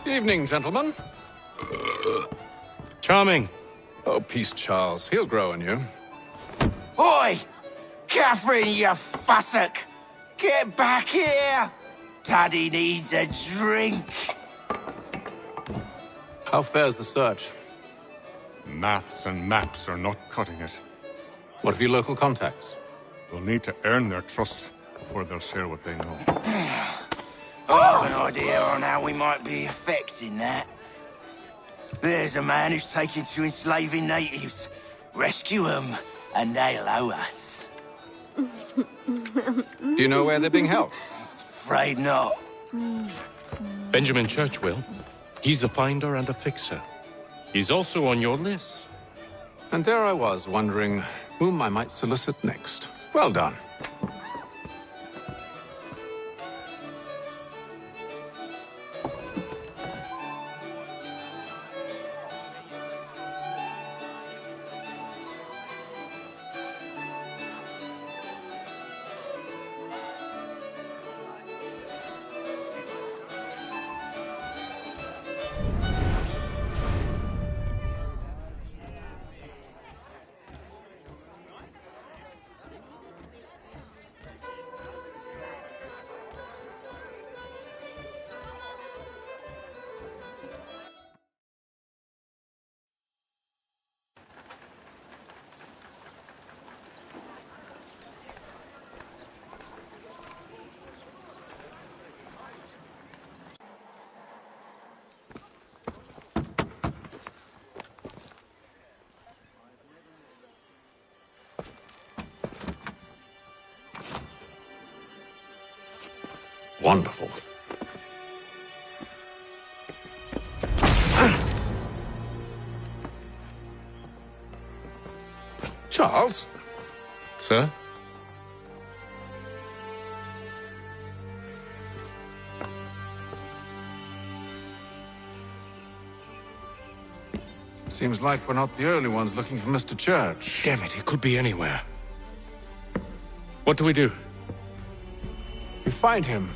Evening, gentlemen. Charming. Oh, peace, Charles. He'll grow on you. Oi! Catherine, you fussock! Get back here! Daddy needs a drink. How fares the search? Maths and maps are not cutting it. What of your local contacts? We'll need to earn their trust before they'll share what they know. I have an idea on how we might be affecting that. There's a man who's taken to enslaving natives. Rescue them, and they'll owe us. Do you know where they're being held? Afraid not. Benjamin Church will. He's a finder and a fixer. He's also on your list. And there I was, wondering whom I might solicit next. Well done. Wonderful. Charles? Sir? Seems like we're not the only ones looking for Mr. Church. Damn it, he could be anywhere. What do we do? We find him.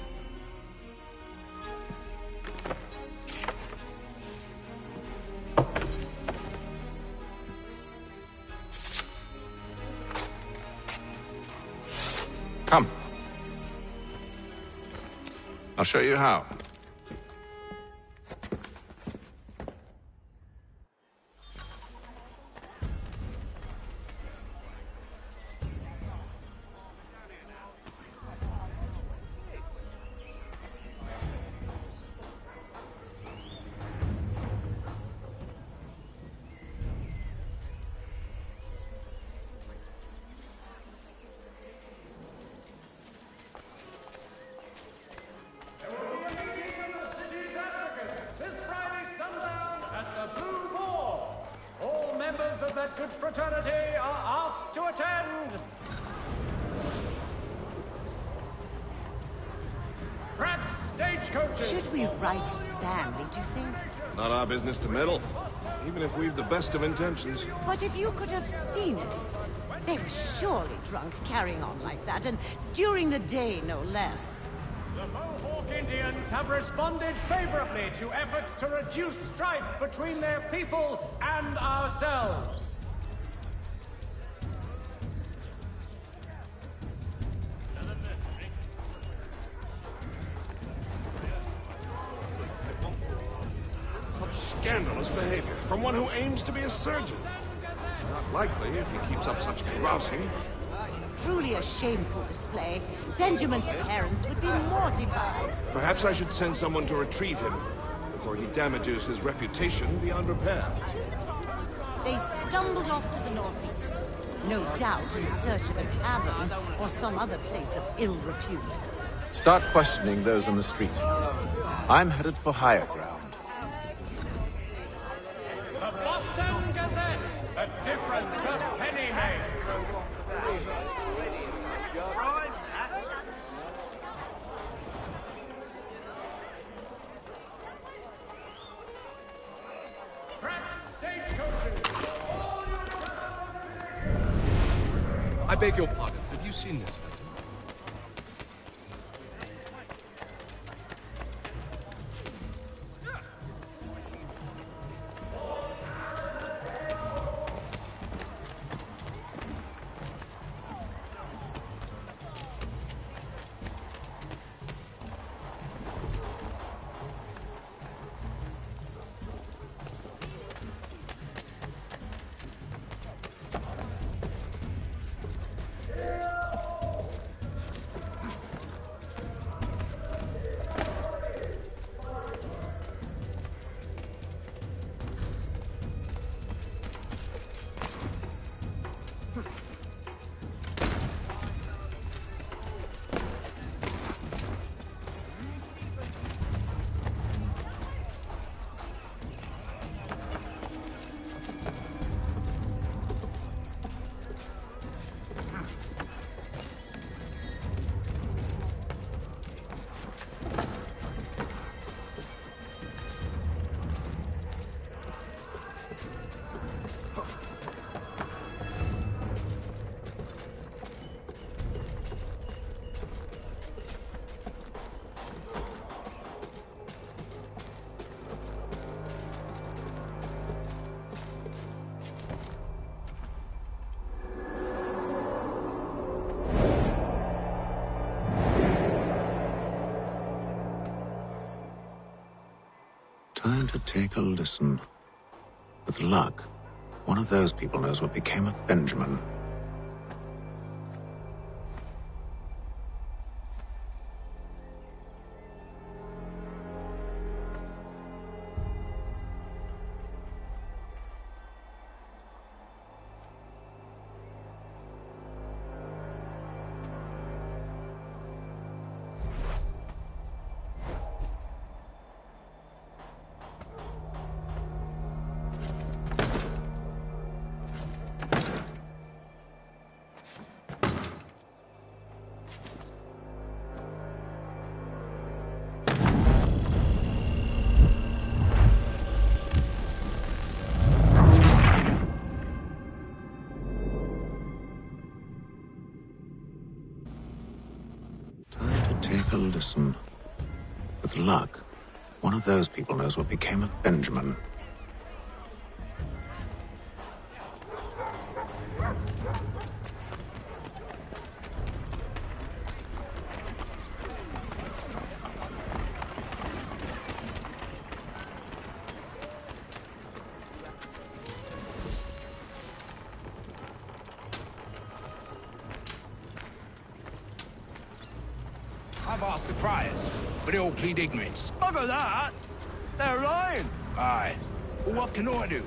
Come. I'll show you how. Members of that good fraternity are asked to attend. Pratt's stagecoaches. Should we write his family, do you think? Not our business to meddle, even if we've the best of intentions. But if you could have seen it, they were surely drunk carrying on like that, and during the day, no less. The Mohawk Indians have responded favorably to efforts to reduce strife between their people and ourselves. Scandalous behavior from one who aims to be a surgeon. Not likely if he keeps up such carousing. Truly a shameful display. Benjamin's parents would be mortified. Perhaps I should send someone to retrieve him before he damages his reputation beyond repair. They stumbled off to the northeast, no doubt in search of a tavern or some other place of ill repute. Start questioning those on the street. I'm headed for higher ground. The Boston Gazette, the difference of penny makes. I beg your pardon. Have you seen this? Time to take a listen. With luck, one of those people knows what became of Benjamin. Take a listen. With luck, one of those people knows what became of Benjamin. I've asked the criers, but they all plead ignorance. Bugger that! They're lying! Aye. Well, what can I do?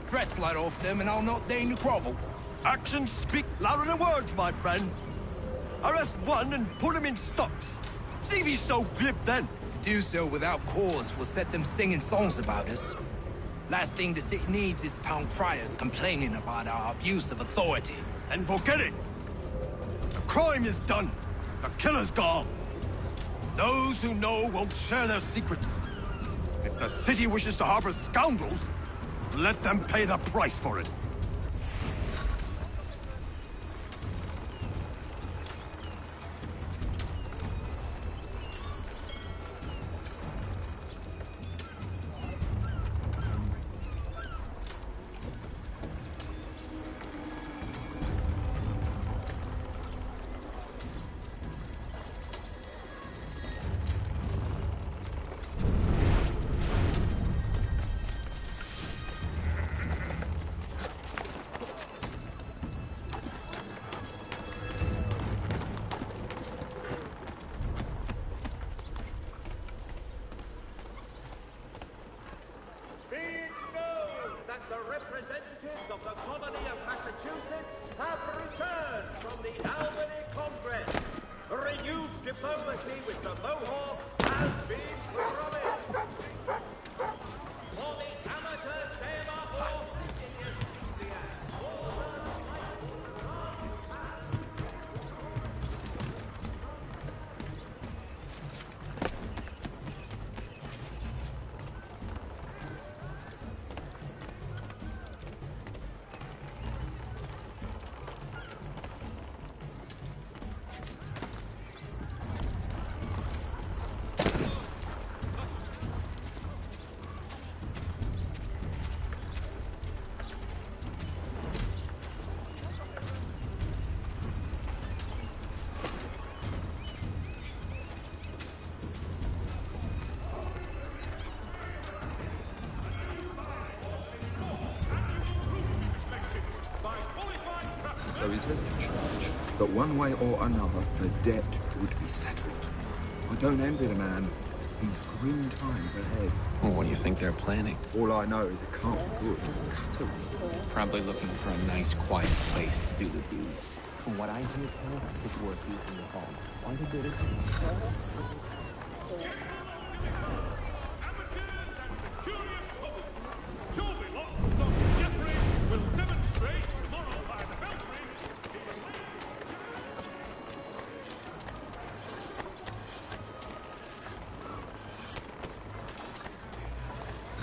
Threats light off them and I'll not deign to grovel. Actions speak louder than words, my friend. Arrest one and put him in stocks. See if he's so glib then. To do so without cause will set them singing songs about us. Last thing the city needs is town criers complaining about our abuse of authority. And forget it. The crime is done. The killer's gone. Those who know won't share their secrets. If the city wishes to harbor scoundrels, let them pay the price for it. The representatives of the colony of Massachusetts have returned from the Albany Congress. Renewed diplomacy with the Mohawk has been promised. For the amateur sailor or Indian enthusiast, There is less to charge, but one way or another, the debt would be settled. I don't envy the man. These grim times ahead. Well, what do you think they're planning? All I know is it can't be good. Probably looking for a nice, quiet place to do the deed. From what I hear, it's worth using your home. Why did they do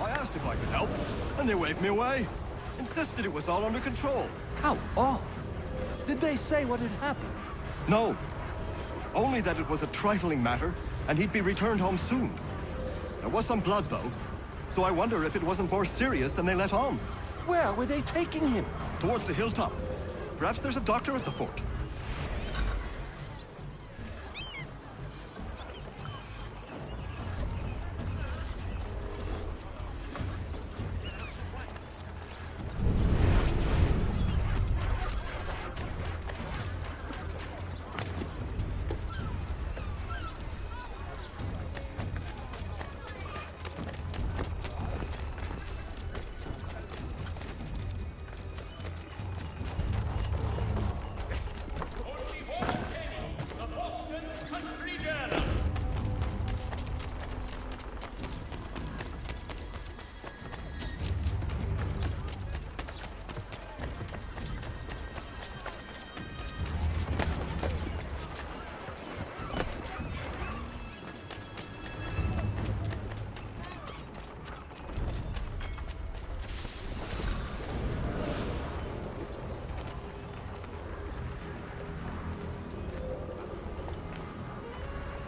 I asked if I could help, and they waved me away. Insisted it was all under control. how odd. Did they say what had happened? No. Only that it was a trifling matter, and he'd be returned home soon. There was some blood, though, so I wonder if it wasn't more serious than they let on. Where were they taking him? Towards the hilltop. Perhaps there's a doctor at the fort.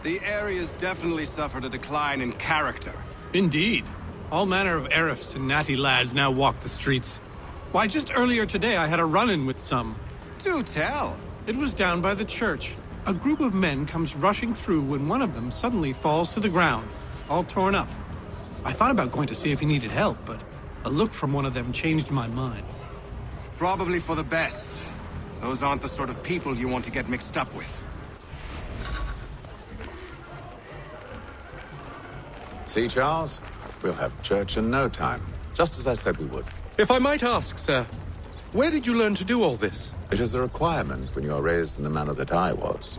The area's definitely suffered a decline in character. Indeed. All manner of Arifs and natty lads now walk the streets. Why, just earlier today I had a run-in with some. Do tell. It was down by the church. A group of men comes rushing through when one of them suddenly falls to the ground, all torn up. I thought about going to see if he needed help, but a look from one of them changed my mind. Probably for the best. Those aren't the sort of people you want to get mixed up with. See, Charles? We'll have church in no time, just as I said we would. If I might ask, sir, where did you learn to do all this? It is a requirement when you are raised in the manner that I was.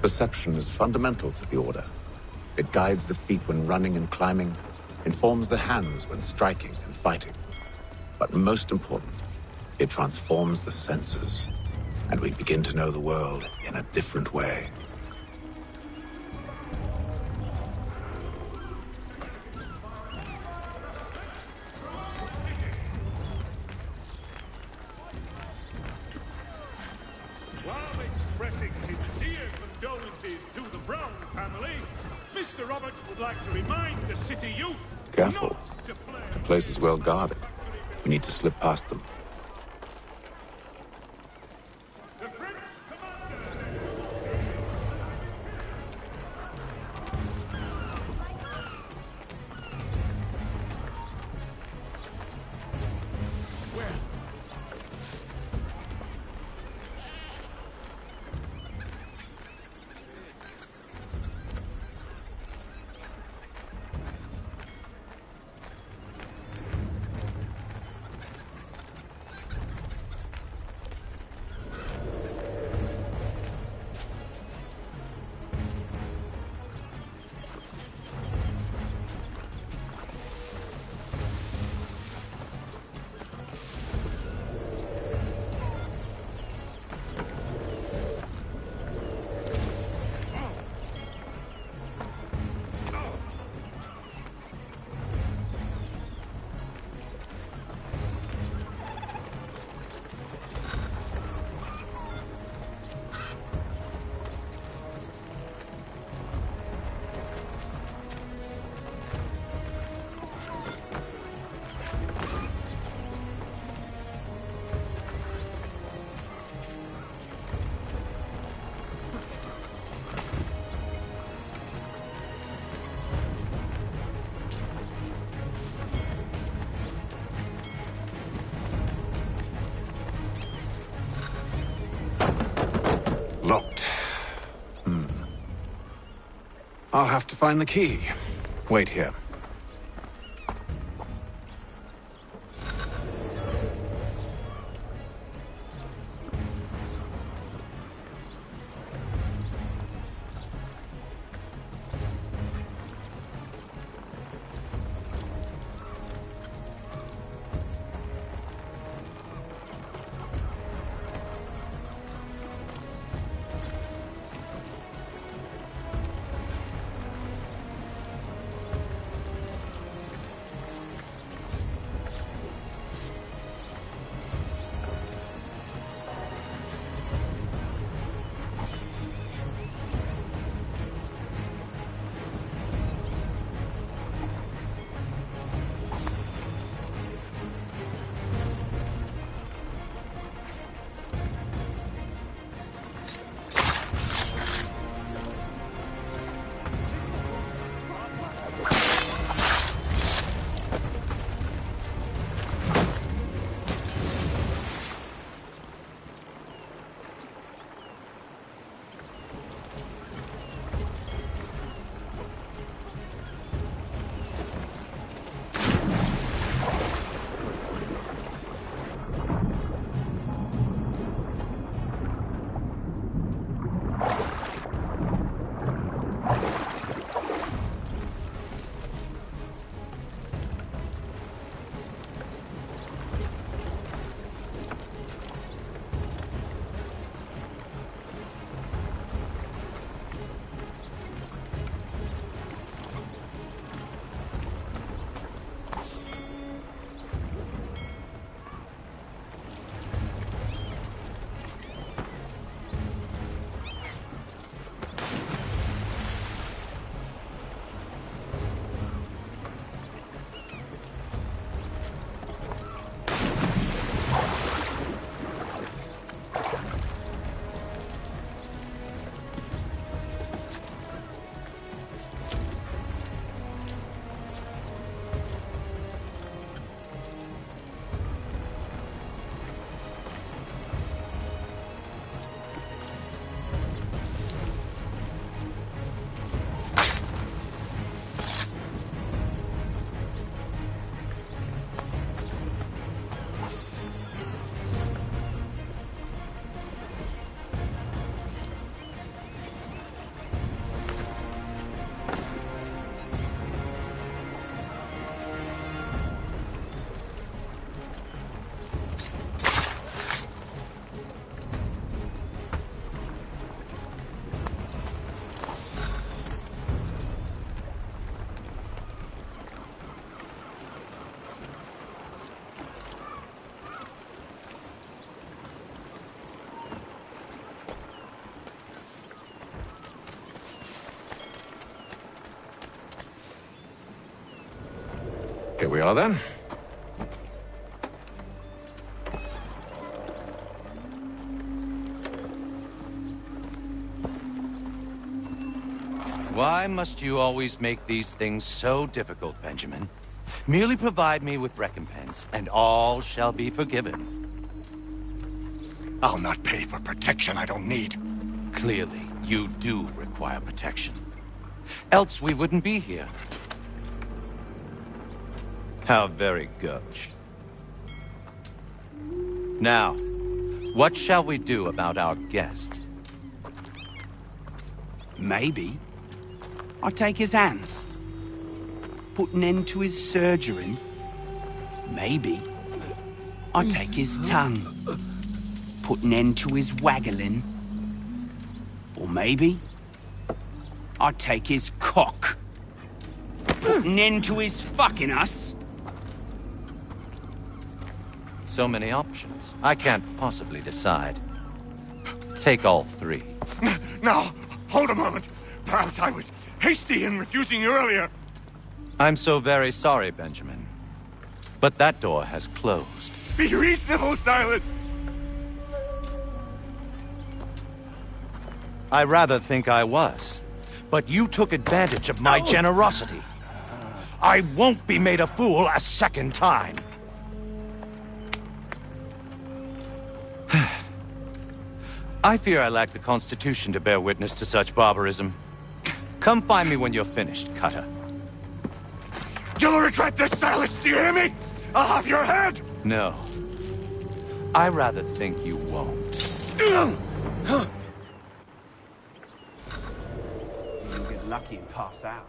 Perception is fundamental to the Order. It guides the feet when running and climbing, informs the hands when striking and fighting. But most important, it transforms the senses, and we begin to know the world in a different way. While expressing sincere condolences to the Brown family, Mr. Roberts would like to remind the city youth Careful. not to play. The place is well guarded. We need to slip past them. The French commander. Locked. I'll have to find the key. Wait here. Here we are then. Why must you always make these things so difficult, Benjamin? Merely provide me with recompense, and all shall be forgiven. I'll not pay for protection I don't need. Clearly, you do require protection. Else we wouldn't be here. How very gauche. Now, what shall we do about our guest? Maybe I take his hands, put an end to his surgering. Maybe I take his tongue, put an end to his waggling. Or maybe I take his cock, put an end to his fucking us. So many options. I can't possibly decide. Take all three. Now, hold a moment. Perhaps I was hasty in refusing you earlier. I'm so very sorry, Benjamin. But that door has closed. Be reasonable, Silas! I rather think I was. But you took advantage of my generosity. I won't be made a fool a second time. I fear I lack the constitution to bear witness to such barbarism. Come find me when you're finished, Cutter. You'll regret this, Silas, do you hear me? I'll have your head! No. I rather think you won't. You'll get lucky and pass out.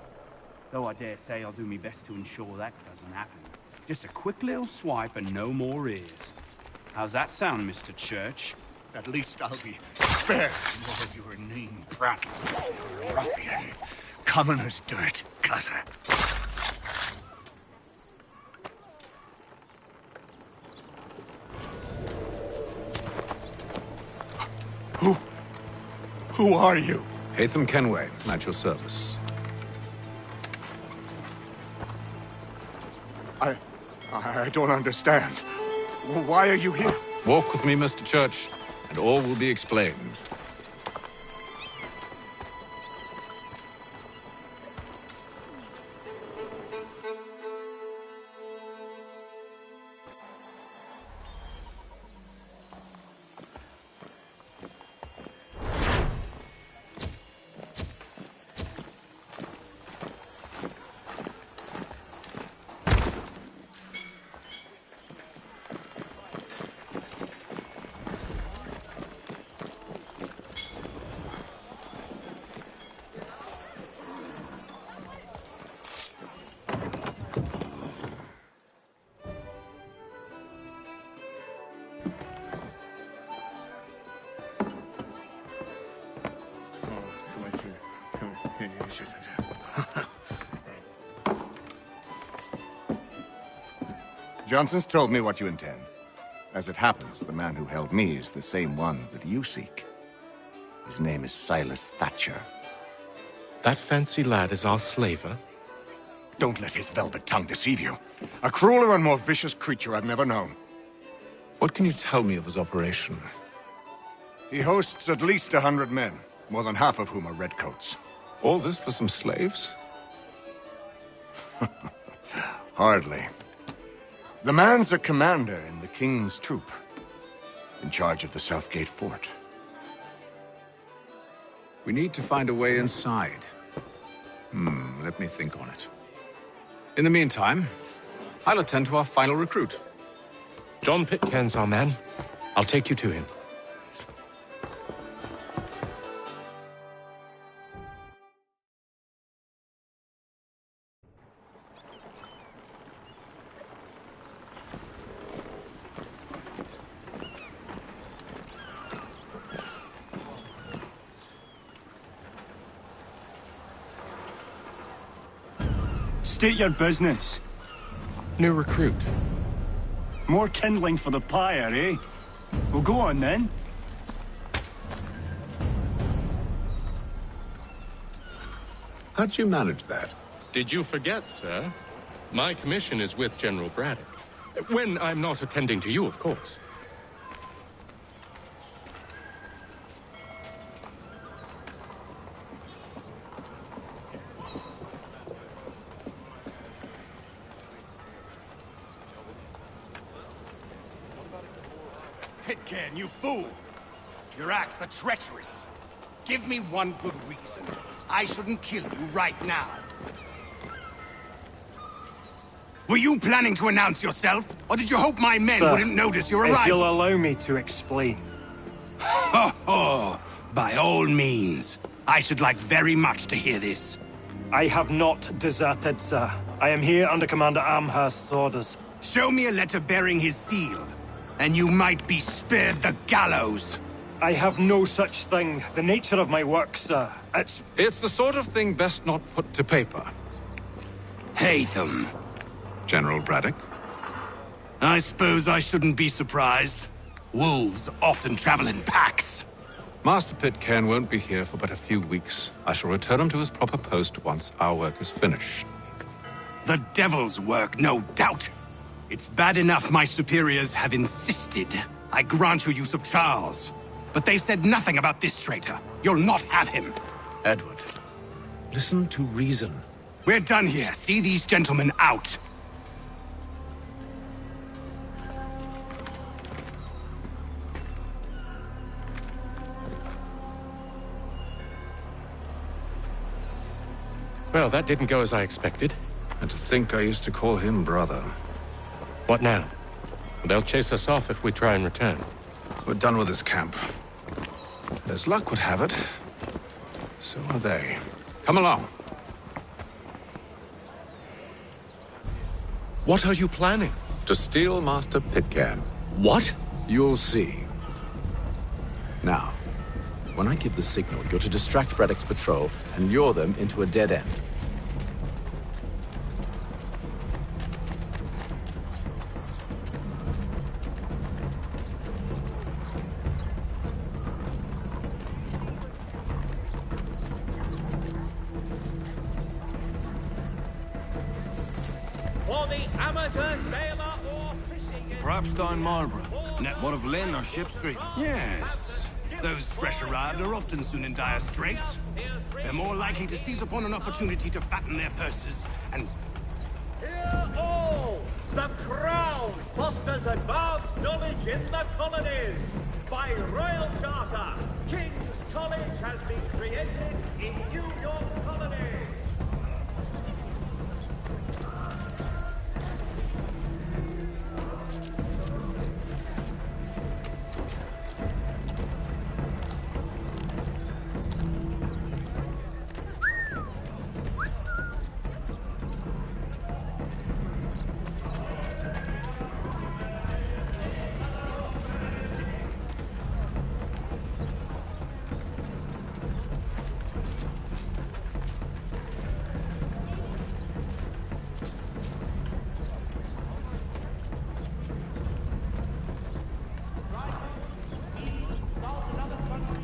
Though I dare say I'll do my best to ensure that doesn't happen. Just a quick little swipe and no more ears. How's that sound, Mr. Church? At least I'll be spared more of your inane prattle. You're a ruffian. Common as dirt, Cutter. Who are you? Hatham Kenway, at your service. I don't understand. Why are you here? Walk with me, Mr. Church, and all will be explained. Johnson's told me what you intend. As it happens, the man who held me is the same one that you seek. His name is Silas Thatcher. That fancy lad is our slaver? Don't let his velvet tongue deceive you. A crueler and more vicious creature I've never known. What can you tell me of his operation? He hosts at least 100 men, more than half of whom are redcoats. All this for some slaves? Hardly. The man's a commander in the King's troop, in charge of the Southgate Fort. We need to find a way inside. Let me think on it. In the meantime, I'll attend to our final recruit. John Pitcairn's our man. I'll take you to him. State your business. New recruit. More kindling for the pyre, eh? Well, go on then. How'd you manage that? Did you forget, sir? My commission is with General Braddock. When I'm not attending to you, of course. Pitcairn, you fool! Your acts are treacherous. Give me one good reason. I shouldn't kill you right now. Were you planning to announce yourself? Or did you hope my men wouldn't notice your arrival? If you'll allow me to explain. Ho ho! By all means. I should like very much to hear this. I have not deserted, sir. I am here under Commander Amherst's orders. Show me a letter bearing his seal, and you might be spared the gallows. I have no such thing. The nature of my work, sir, It's the sort of thing best not put to paper. Haytham. General Braddock? I suppose I shouldn't be surprised. Wolves often travel in packs. Master Pitcairn won't be here for but a few weeks. I shall return him to his proper post once our work is finished. The devil's work, no doubt. It's bad enough my superiors have insisted I grant you use of Charles. But they said nothing about this traitor. You'll not have him. Edward, listen to reason. We're done here. See these gentlemen out. Well, that didn't go as I expected. And to think I used to call him brother. What now? They'll chase us off if we try and return. We're done with this camp. As luck would have it, so are they. Come along. What are you planning? To steal Master Pitcairn. What? You'll see. Now, when I give the signal, you're to distract Braddock's patrol and lure them into a dead end. For the amateur sailor or fishing... Perhaps down Marlborough. Network of Lynn or Ship Street. Yes. Those fresh arrived are often soon in dire straits. They're more likely to seize upon an opportunity to fatten their purses and... Hear all! The Crown fosters advanced knowledge in the colonies. By royal charter, King's College has been created in New York Colony.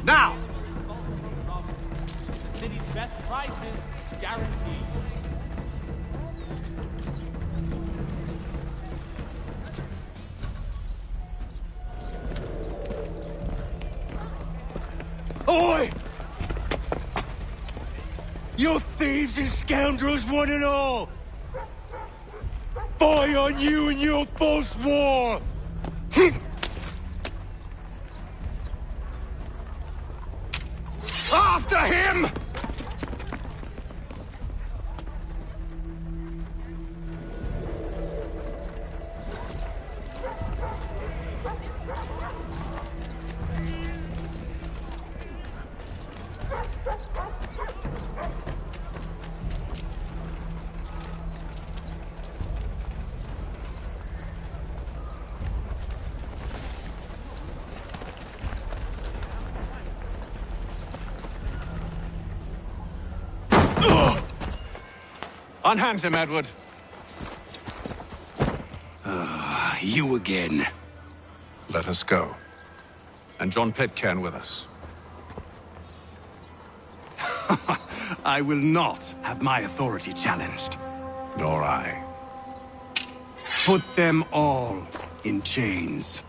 Now! The city's best prices guaranteed. Oi! You thieves and scoundrels, one and all! Fie on you and your false war! After him! Unhand him, Edward. You again. Let us go. And John Pitcairn with us. I will not have my authority challenged. Nor I. Put them all in chains.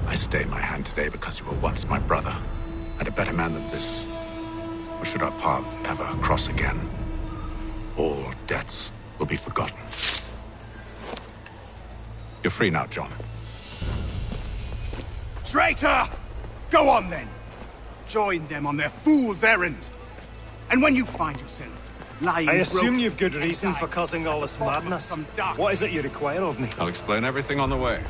I stay my hand today because you were once my brother, and a better man than this. Or should our paths ever cross again, all debts will be forgotten. You're free now, John. Traitor! Go on then! Join them on their fool's errand. And when you find yourself lying I assume broken you've good reason for causing all this madness. What is it you require of me? I'll explain everything on the way.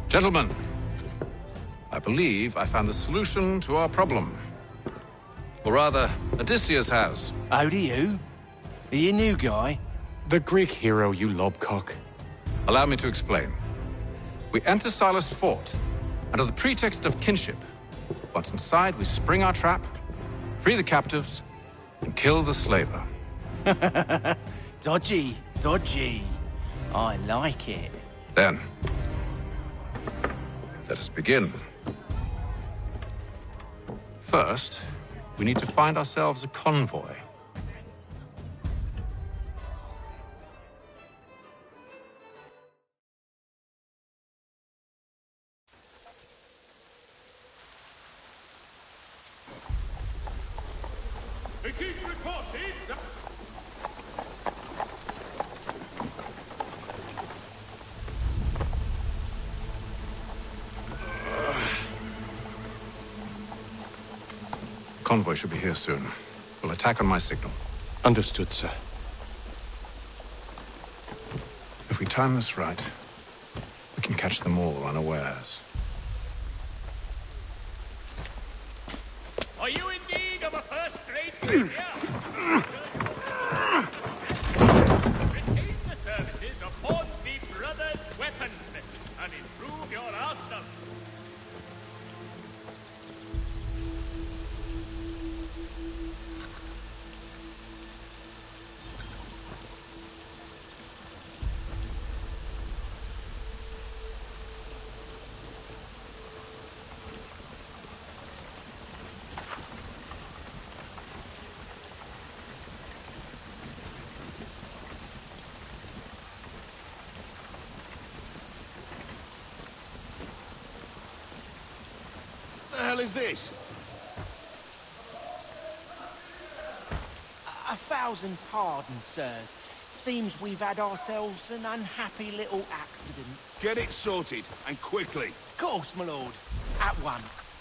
Gentlemen, I believe I found the solution to our problem. Or rather, Odysseus has. How do you? Are you a new guy? The Greek hero, you lobcock. Allow me to explain. We enter Silas' fort, under the pretext of kinship. Once inside, we spring our trap, free the captives, and kill the slaver. Dodgy, dodgy. I like it. Then, let us begin. First, we need to find ourselves a convoy. It is reported that... Convoy should be here soon. We'll attack on my signal. Understood, sir. If we time this right, we can catch them all unawares. Are you indeed of a first-rate rapier? Retain the services of Hornsby Brothers Weapons and improve your arsenal. What the hell is this? 1,000 pardons, sirs. Seems we've had ourselves an unhappy little accident. Get it sorted, and quickly. Of course, my lord. At once.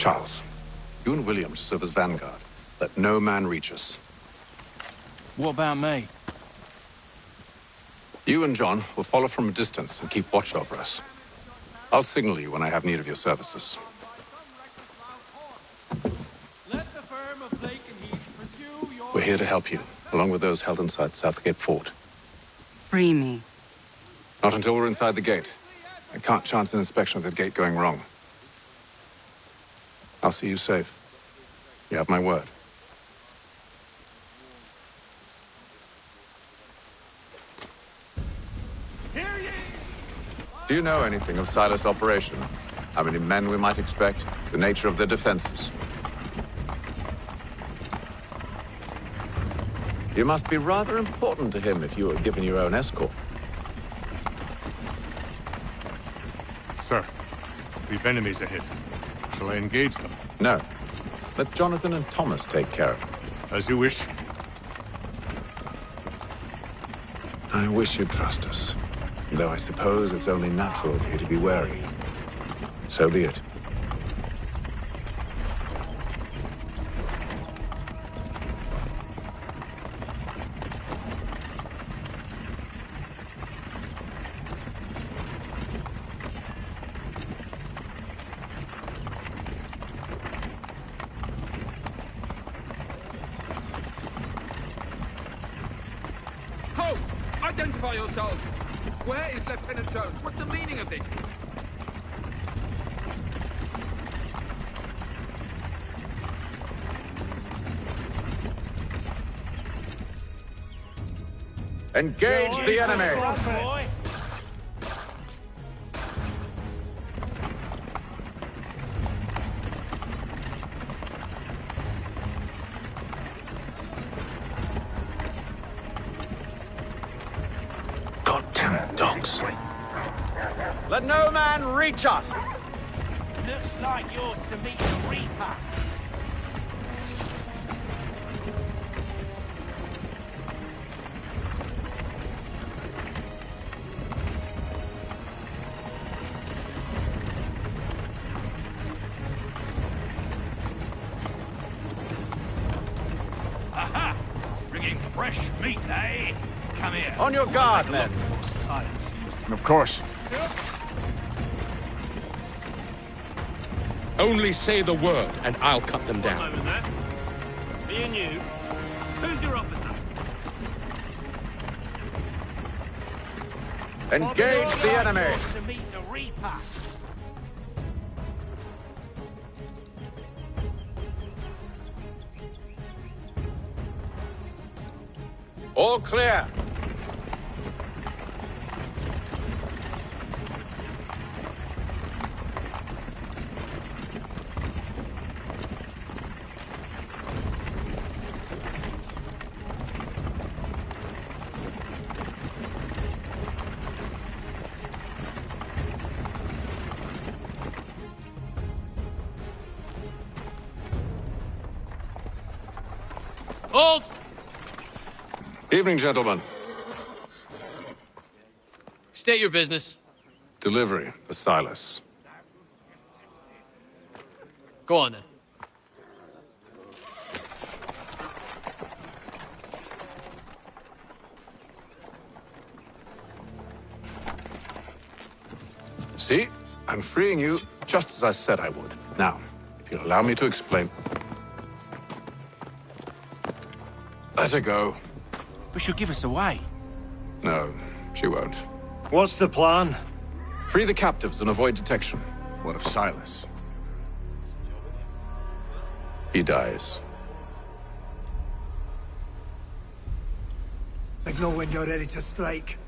Charles, you and William serve as vanguard. Let no man reach us. What about me? You and John will follow from a distance and keep watch over us. I'll signal you when I have need of your services. We're here to help you, along with those held inside Southgate Fort. Free me. Not until we're inside the gate. I can't chance an inspection of the gate going wrong. I'll see you safe. You have my word. Do you know anything of Silas' operation? How many men we might expect? The nature of their defenses? You must be rather important to him if you were given your own escort. Sir, we've enemies ahead. Shall I engage them? No. Let Jonathan and Thomas take care of it. As you wish. I wish you'd trust us. Though I suppose it's only natural for you to be wary. So be it. Ho! Identify yourselves! Where is Lieutenant Jones? What's the meaning of this? Engage the enemy! Goddamn dogs. Let no man reach us! Looks like you're to meet the Reaper. Aha! Bringing fresh meat, eh? Come here. On your guard, men. Of course. Only say the word, and I'll cut them down. Me and you. Who's your officer? Engage the enemy! To meet the Reaper. All clear. Hold! Evening, gentlemen. State your business. Delivery for Silas. Go on, then. See? I'm freeing you just as I said I would. Now, if you'll allow me to explain. Let her go. But she'll give us away. No, she won't. What's the plan? Free the captives and avoid detection. What of Silas? He dies. Signal when you're ready to strike.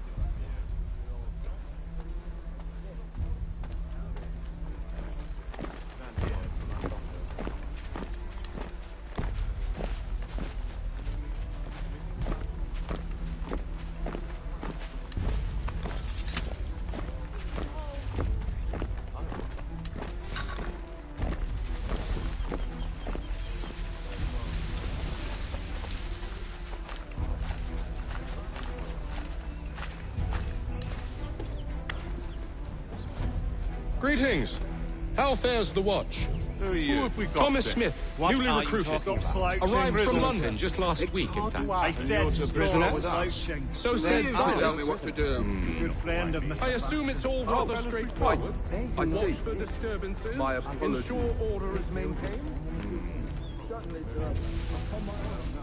Greetings. How fares the watch? Who are you? have we got? Thomas Smith, newly recruited. Arrived from London just last week, in fact. I said prisoner. slouching. So said Silas. Tell me what to do. Good friend of Mr. I assume it's all rather straightforward. I Watch see. for disturbances. My apologies. Ensure order is maintained. Certainly, sir. Upon my honor.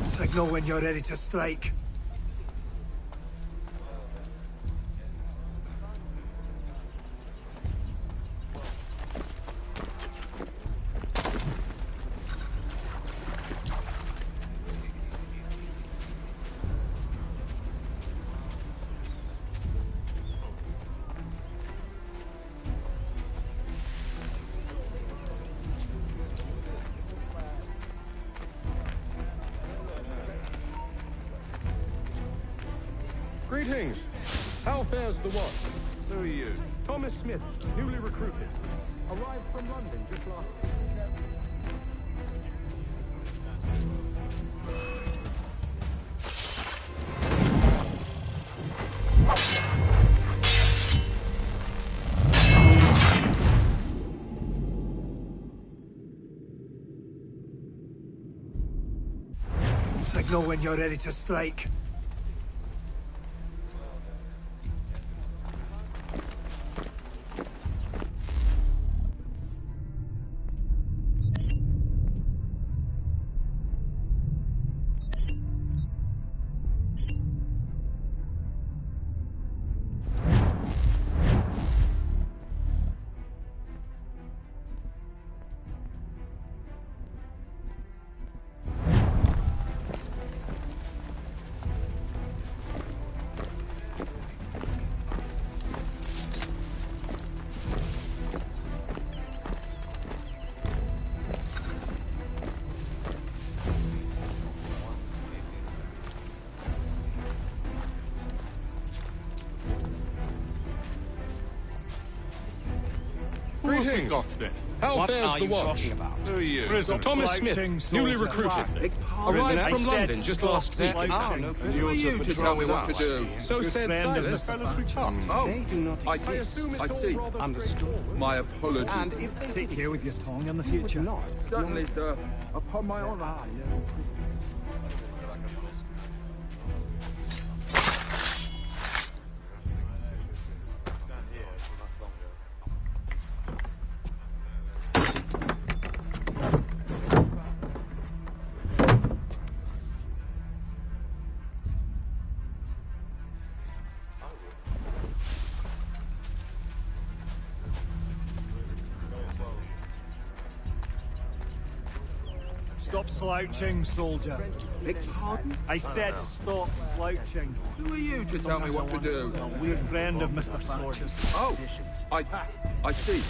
Signal when you're ready to strike. Greetings. How fares the watch? Who are you? Thomas Smith, newly recruited. Arrived from London just last week. Signal when you're ready to strike. Greetings. How What fares are the you watch? talking about? Who are you? Thomas Smith, newly recruited. Arrived I from said London just last week. slouching. Who are you to tell me what to do? So Good said friend of Silas. Mr. Thatcher's. Oh, They do not I exist. I see. Understood. My apologies. And if they Take did care with your tongue in the future. not, Certainly, sir. Upon my honor. Stop slouching, soldier. Beg pardon? I said stop slouching. Who are you to tell me what to do? We're friend of Mr. Thatcher's. Oh, I see.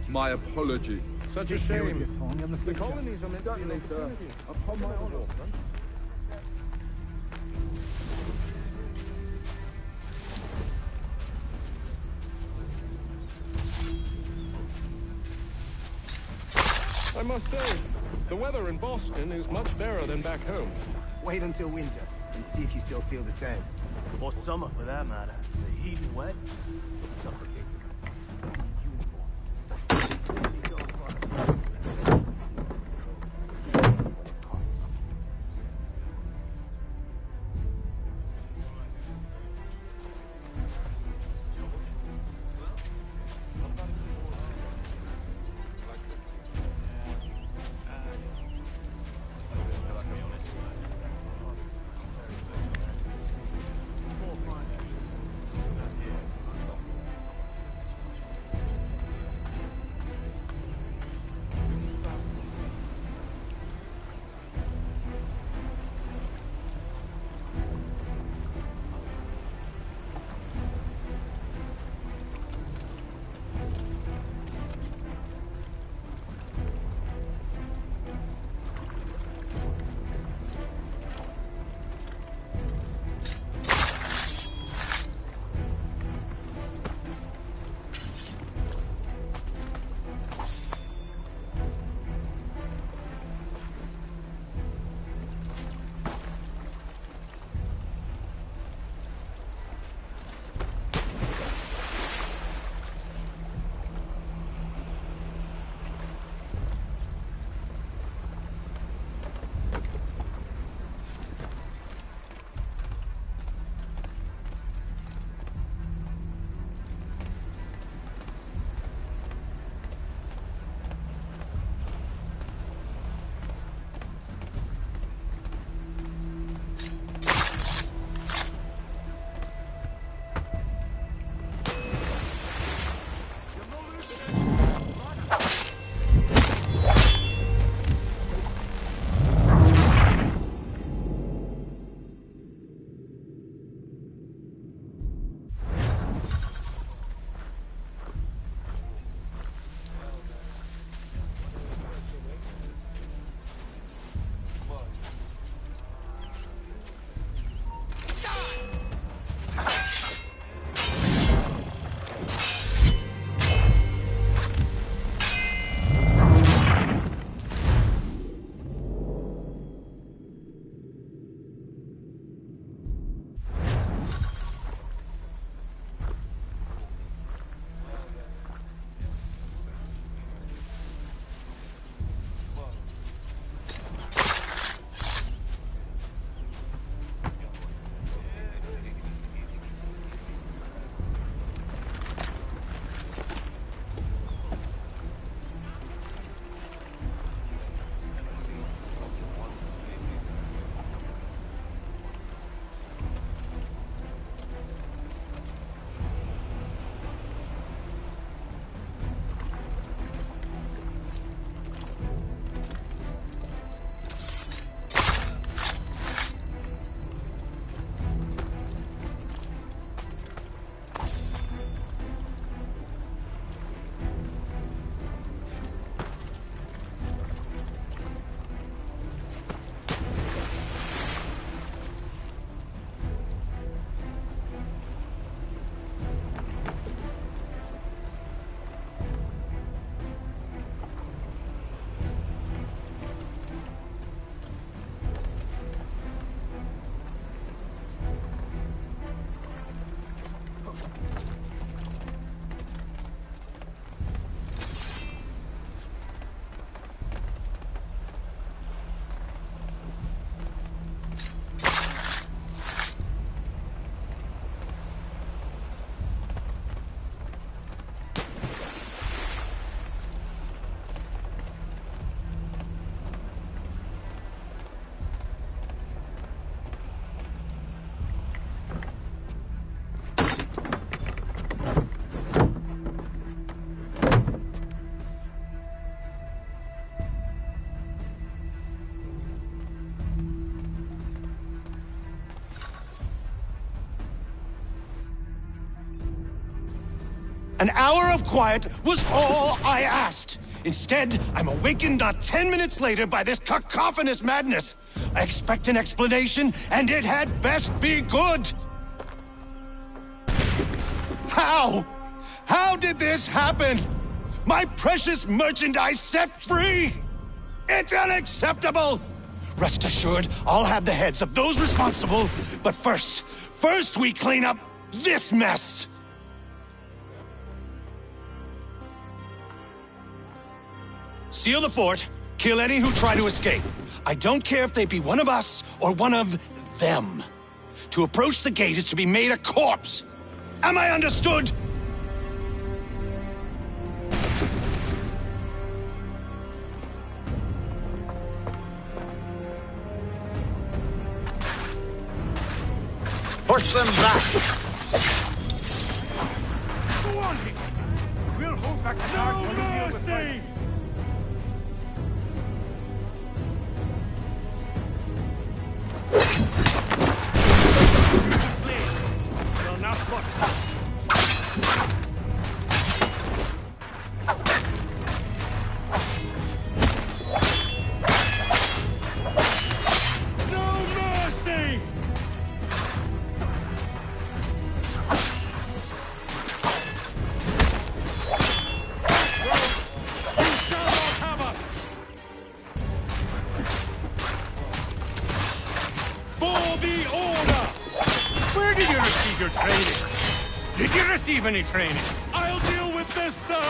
My apologies. Such a Take care with shame. your tongue in the The future. colonies are meant to be an Certainly, sir. opportunity. Upon my honor. I must say, the weather in Boston is much better than back home. Wait until winter and see if you still feel the same. Or summer, for that matter. The heat and wet, suffocating. An hour of quiet was all I asked. Instead, I'm awakened not 10 minutes later by this cacophonous madness. I expect an explanation, and it had best be good. How? How did this happen? My precious merchandise set free! It's unacceptable! Rest assured, I'll have the heads of those responsible, but first we clean up this mess! Seal the fort, kill any who try to escape. I don't care if they be one of us or one of them. To approach the gate is to be made a corpse. Am I understood? Push them back! Go on, Vic. We'll hold back the guard while you deal with me. Well, now what? Any training. I'll deal with this, sir!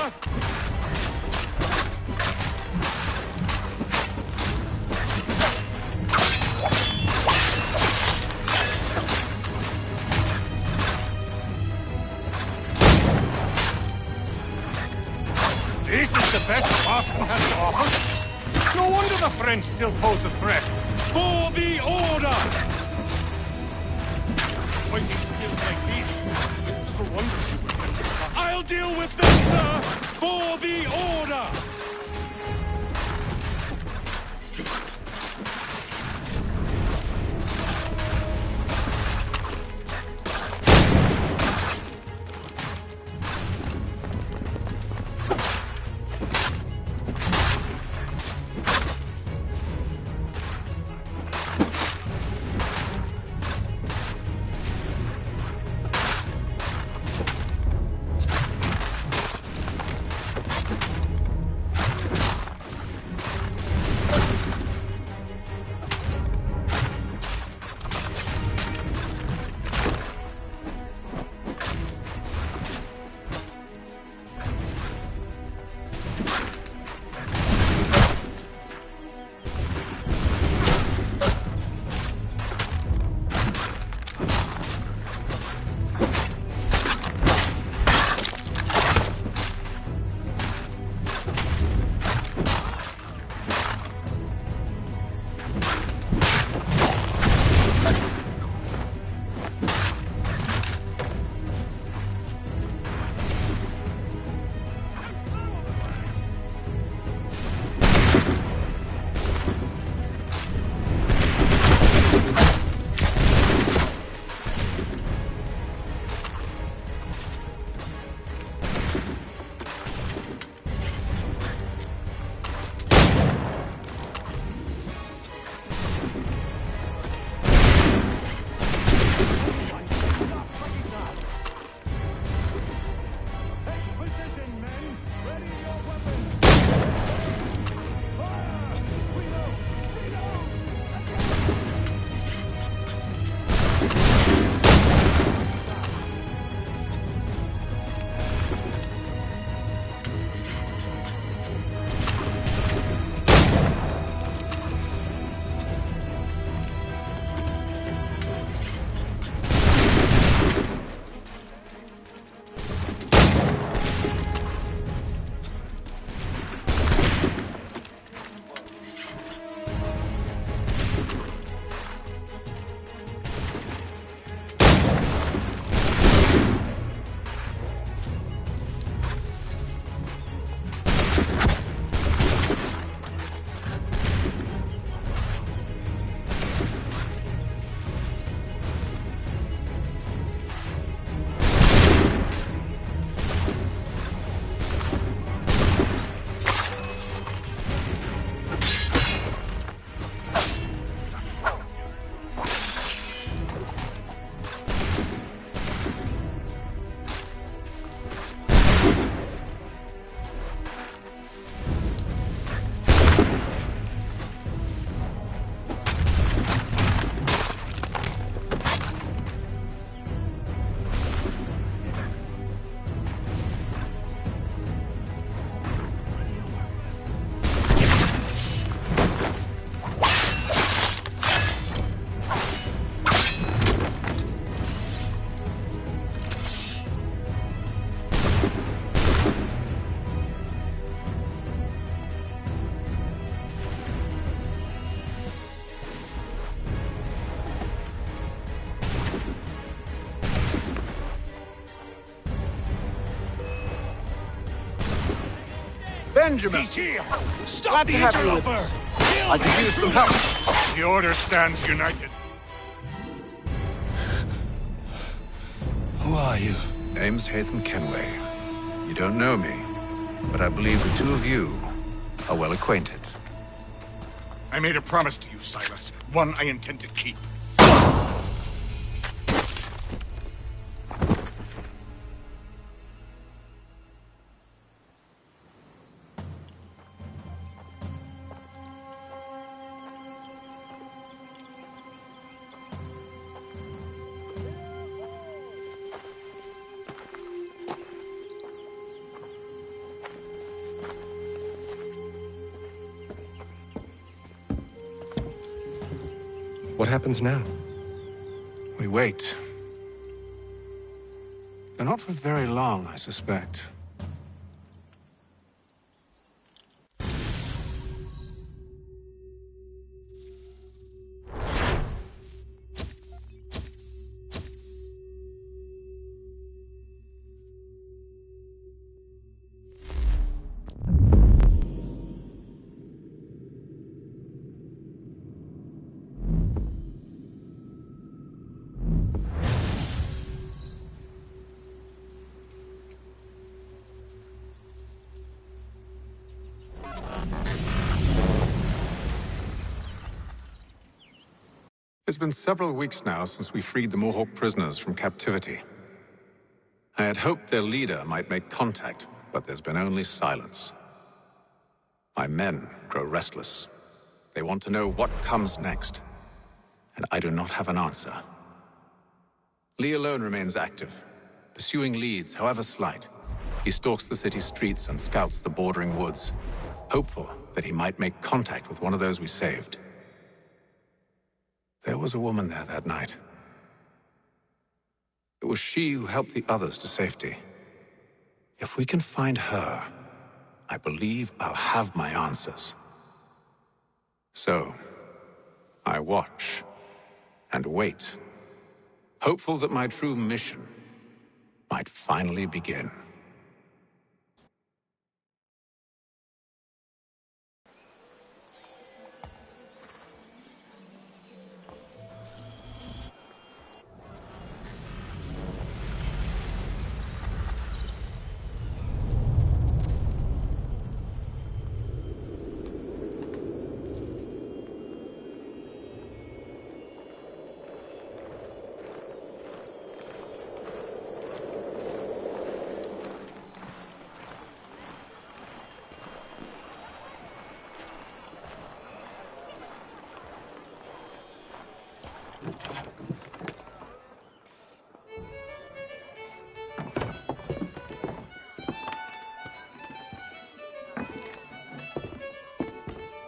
This is the best Boston has to offer. No wonder the French still pose a threat. For the order! Fighting skills like these. No wonder. I'll deal with this, sir! For the order! Benjamin! He's here! Stop Glad the to have you with interloper! us. I could use some help. The Order stands united. Who are you? Name's Hatham Kenway. You don't know me, but I believe the two of you are well acquainted. I made a promise to you, Silas. One I intend to keep. What happens now? We wait. But not for very long, I suspect. It's been several weeks now since we freed the Mohawk prisoners from captivity. I had hoped their leader might make contact, but there's been only silence. My men grow restless. They want to know what comes next, and I do not have an answer. Lee alone remains active, pursuing leads, however slight. He stalks the city streets and scouts the bordering woods, hopeful that he might make contact with one of those we saved. There was a woman there that night. It was she who helped the others to safety. If we can find her, I believe I'll have my answers. So, I watch and wait, hopeful that my true mission might finally begin.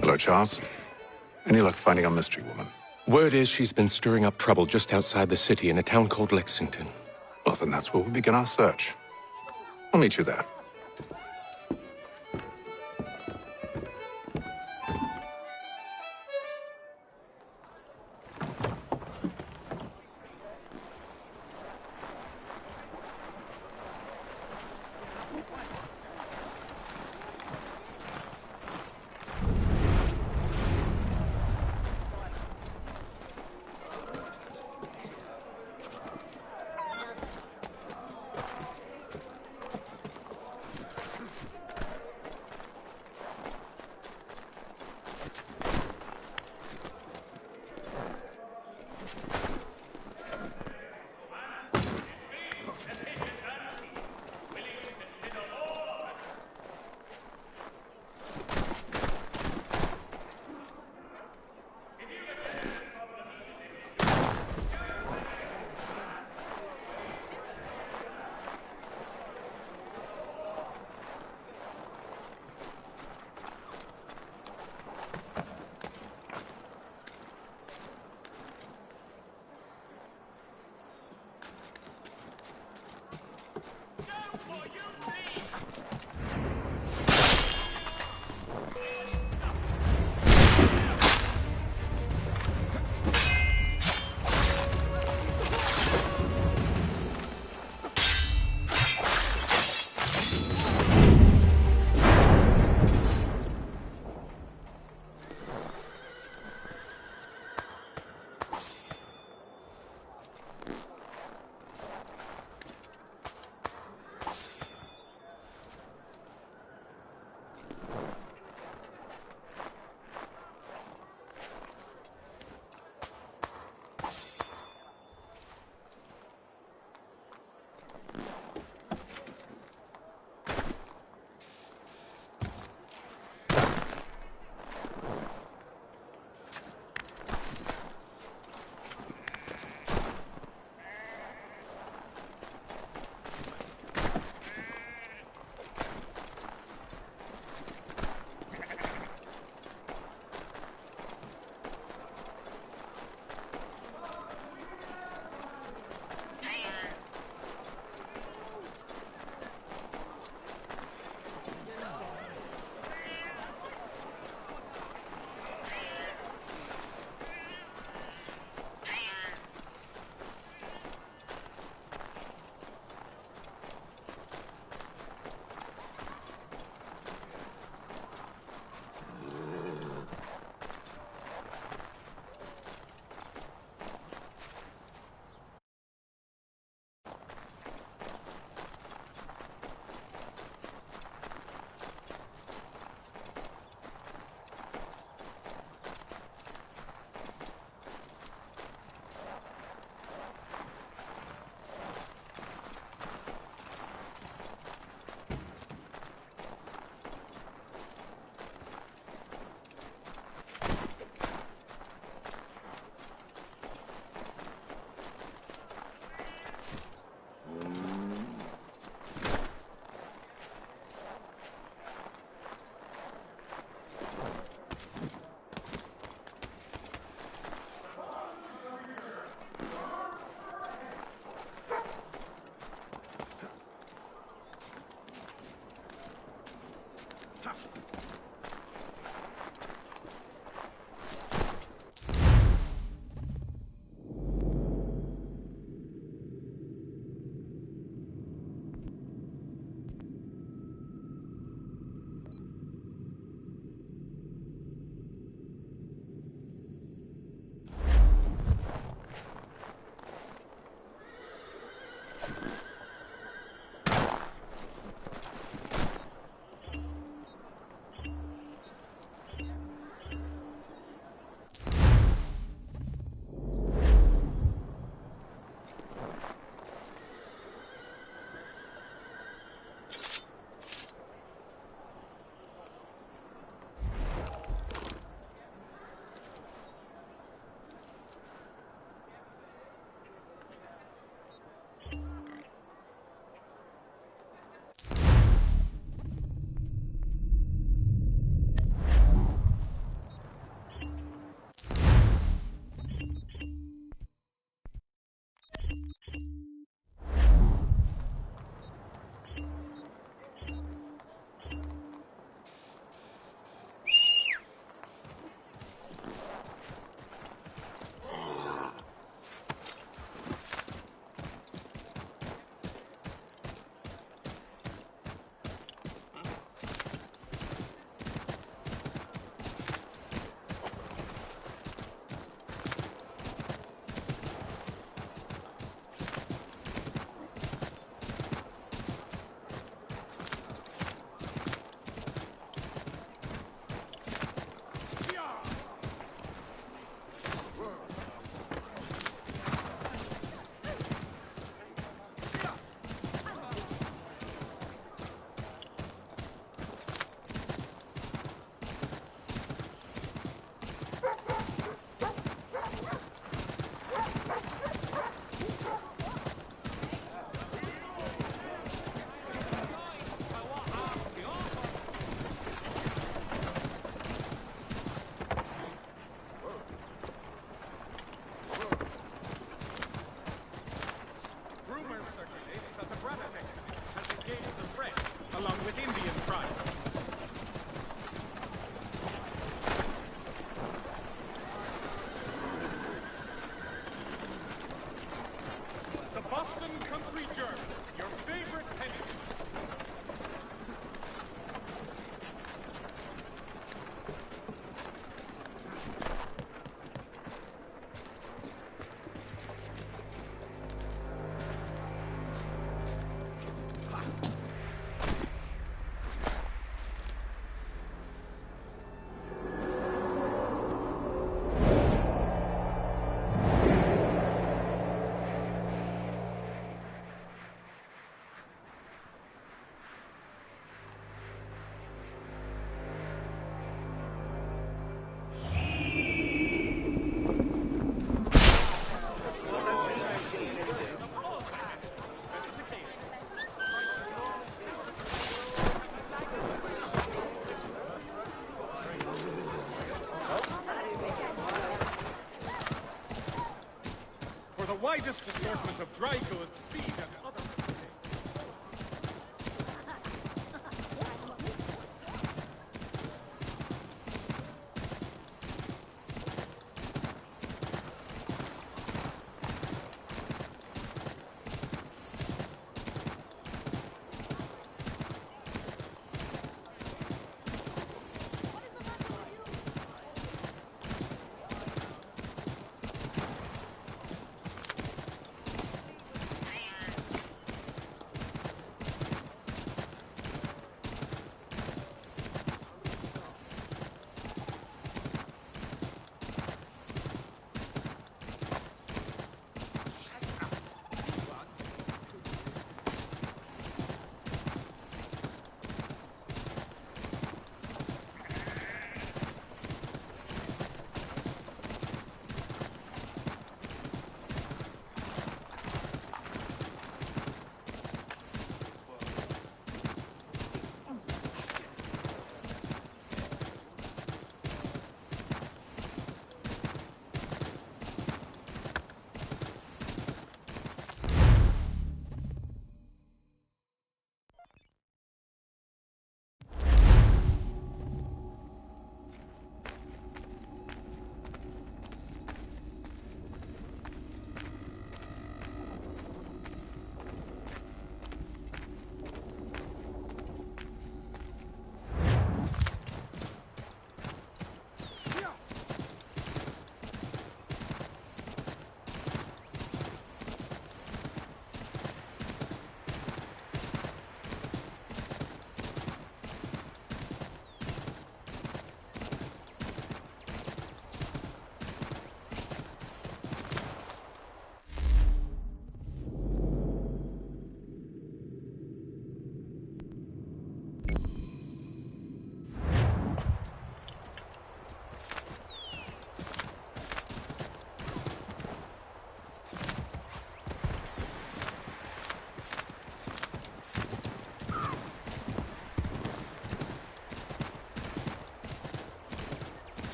Hello, Charles. Any luck finding our mystery woman? Word is she's been stirring up trouble just outside the city in a town called Lexington. Well, then that's where we begin our search. I'll meet you there. widest assortment of dry goods, feed, and other...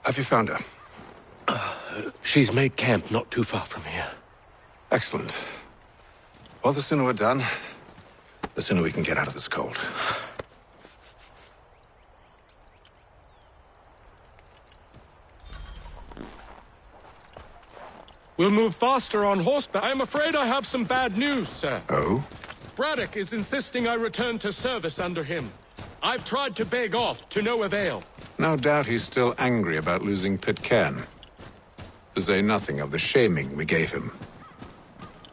Have you found her? She's made camp not too far from here. Excellent. Well, the sooner we're done, the sooner we can get out of this cold. We'll move faster on horseback. I'm afraid I have some bad news, sir. Oh? Braddock is insisting I return to service under him. I've tried to beg off, to no avail. No doubt he's still angry about losing Pitcairn. To say nothing of the shaming we gave him.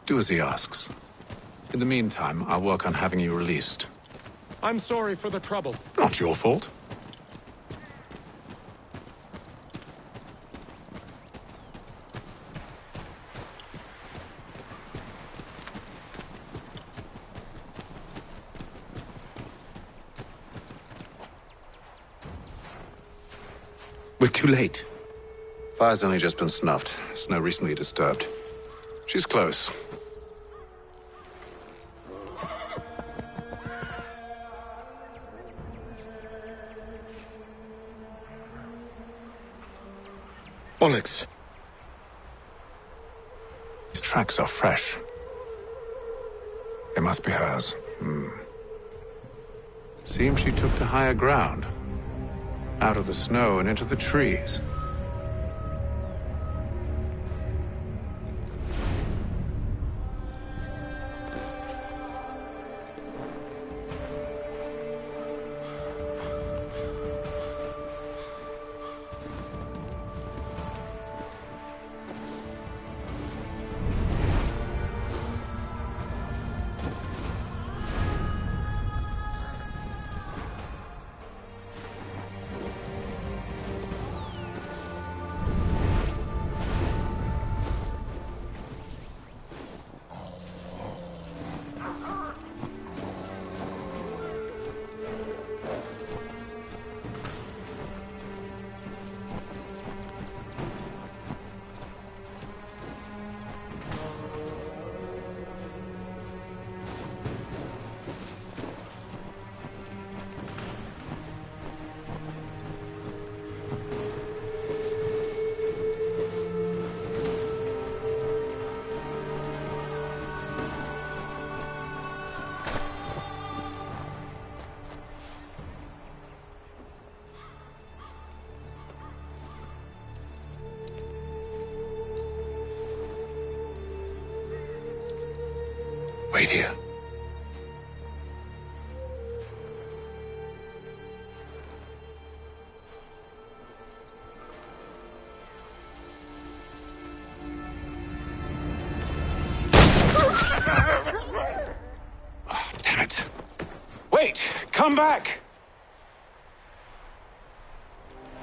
Do as he asks. In the meantime, I'll work on having you released. I'm sorry for the trouble. Not your fault. We're too late. Fire's only just been snuffed. Snow recently disturbed. She's close. Bollocks. These tracks are fresh. They must be hers. Seems she took to higher ground. Out of the snow and into the trees. Wait here. Oh, damn it. Wait! Come back!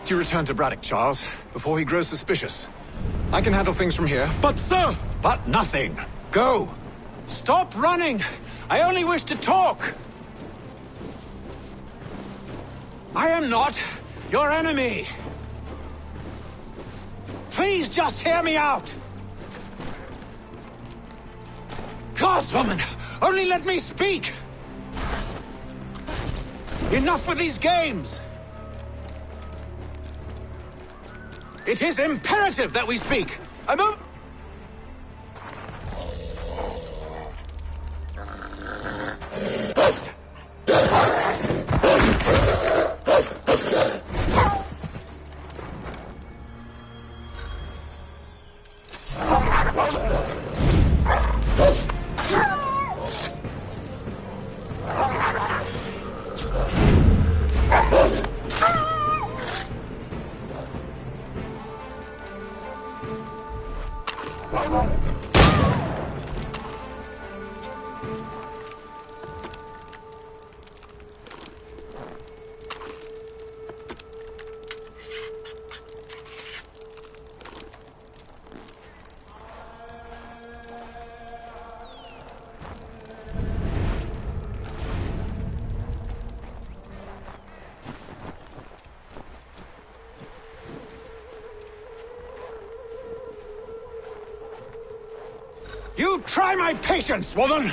You return to Braddock, Charles, before he grows suspicious. I can handle things from here. But, sir! But nothing. Go! Stop running! I only wish to talk! I am not your enemy! Please just hear me out! Gods, woman! Only let me speak! Enough with these games! It is imperative that we speak! You try my patience, woman!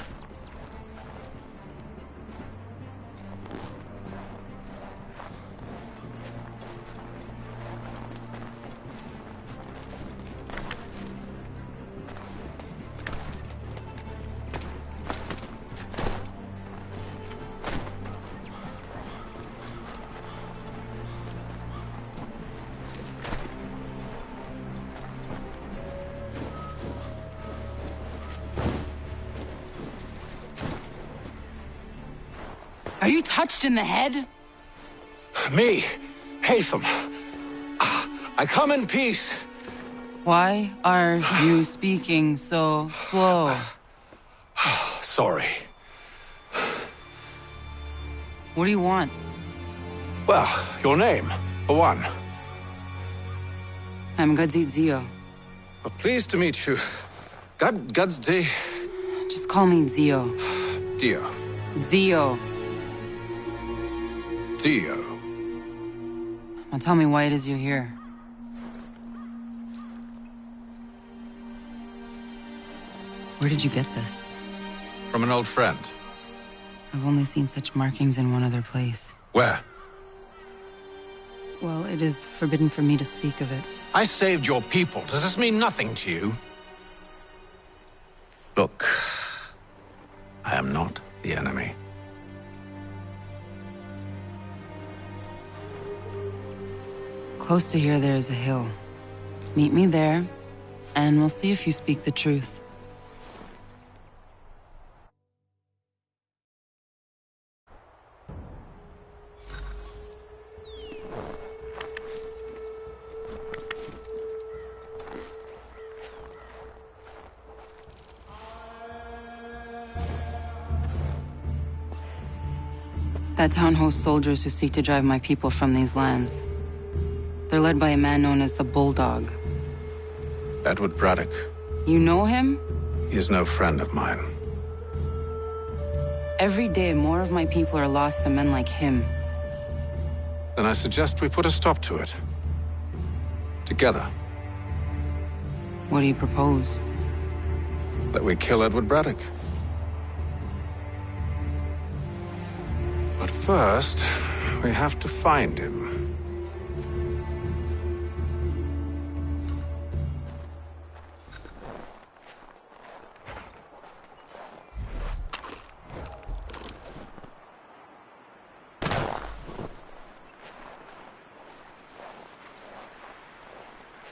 Are you touched in the head? Me, Hatham. I come in peace. Why are you speaking so slow? Sorry. What do you want? Well, your name, for one. I'm Gadzi Zio. Well, pleased to meet you. Gadzi. Just call me Zio. Dio. Zio. Dio. Now tell me why it is you're here. Where did you get this? From an old friend. I've only seen such markings in one other place. Where? Well, it is forbidden for me to speak of it. I saved your people. Does this mean nothing to you? Look, I am not the enemy. Close to here, there is a hill. Meet me there, and we'll see if you speak the truth. That town hosts soldiers who seek to drive my people from these lands. They're led by a man known as the Bulldog. Edward Braddock. You know him? He is no friend of mine. Every day, more of my people are lost to men like him. Then I suggest we put a stop to it. Together. What do you propose? That we kill Edward Braddock. But first, we have to find him.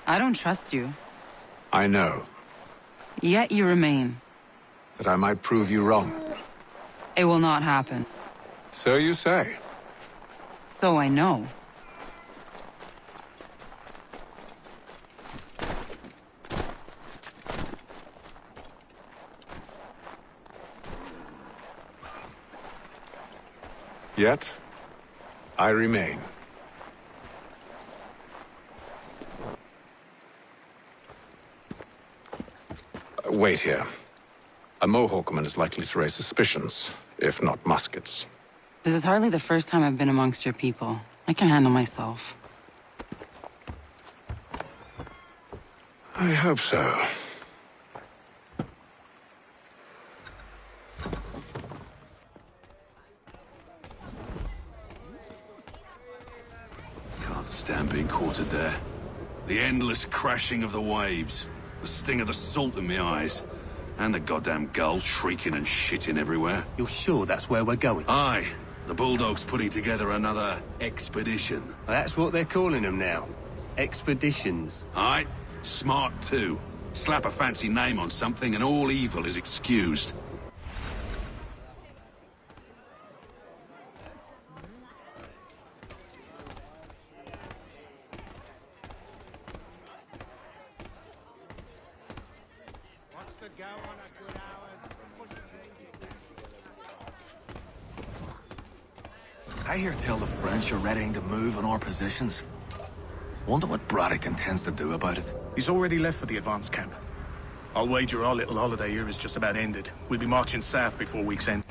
I don't trust you. I know. Yet you remain. That I might prove you wrong. It will not happen. So you say. So I know. Yet, I remain. Wait here. A Mohawkman is likely to raise suspicions, if not muskets. This is hardly the first time I've been amongst your people. I can handle myself. I hope so. Can't stand being quartered there. The endless crashing of the waves, the sting of the salt in my eyes, and the goddamn gulls shrieking and shitting everywhere. You're sure that's where we're going? Aye. The Bulldog's putting together another expedition. Well, that's what they're calling them now. Expeditions. Aye. Smart too. Slap a fancy name on something and all evil is excused. I hear tell the French are readying to move on our positions. Wonder what Braddock intends to do about it. He's already left for the advance camp. I'll wager our little holiday here is just about ended. We'll be marching south before week's end.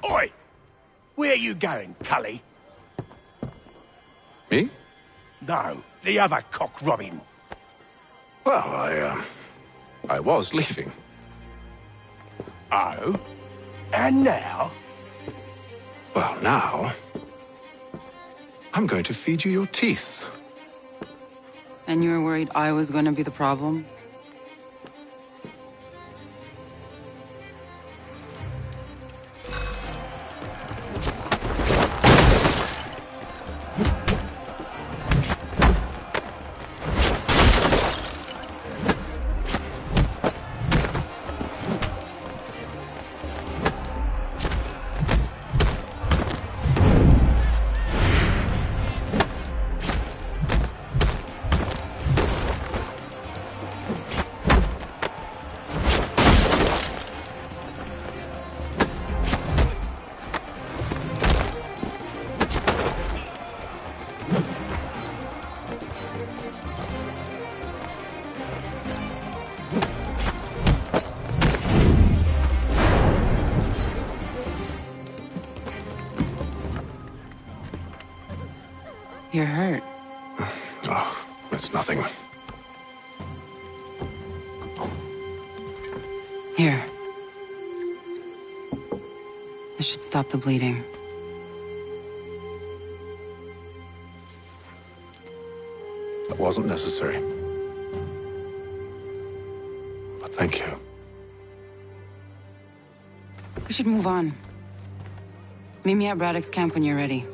Oi! Where are you going, Cully? Me? No, the other cock Robin. Well, I was leaving. Oh? And now? Well, now... I'm going to feed you your teeth. And you were worried I was going to be the problem? You're hurt. Oh, it's nothing. Here. This should stop the bleeding. That wasn't necessary. But thank you. We should move on. Meet me at Braddock's camp when you're ready.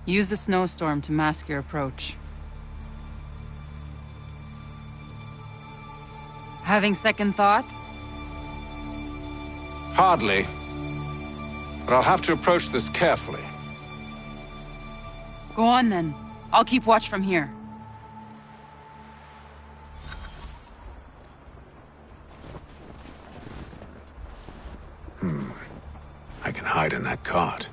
Use the snowstorm to mask your approach. Having second thoughts? Hardly. But I'll have to approach this carefully. Go on then. I'll keep watch from here. I can hide in that cart.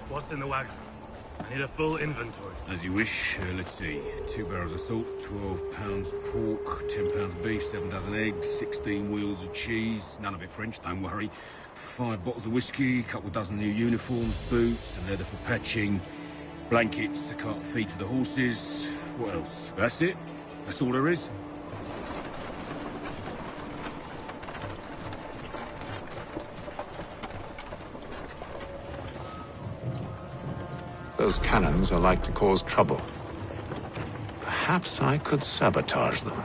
What's in the wagon? I need a full inventory. As you wish. Let's see. 2 barrels of salt, 12 pounds pork, 10 pounds beef, 7 dozen eggs, 16 wheels of cheese. None of it French, don't worry. 5 bottles of whiskey, a couple dozen new uniforms, boots, and leather for patching, blankets, a cart feed for the horses. What else? That's it? That's all there is? Those cannons are like to cause trouble. Perhaps I could sabotage them.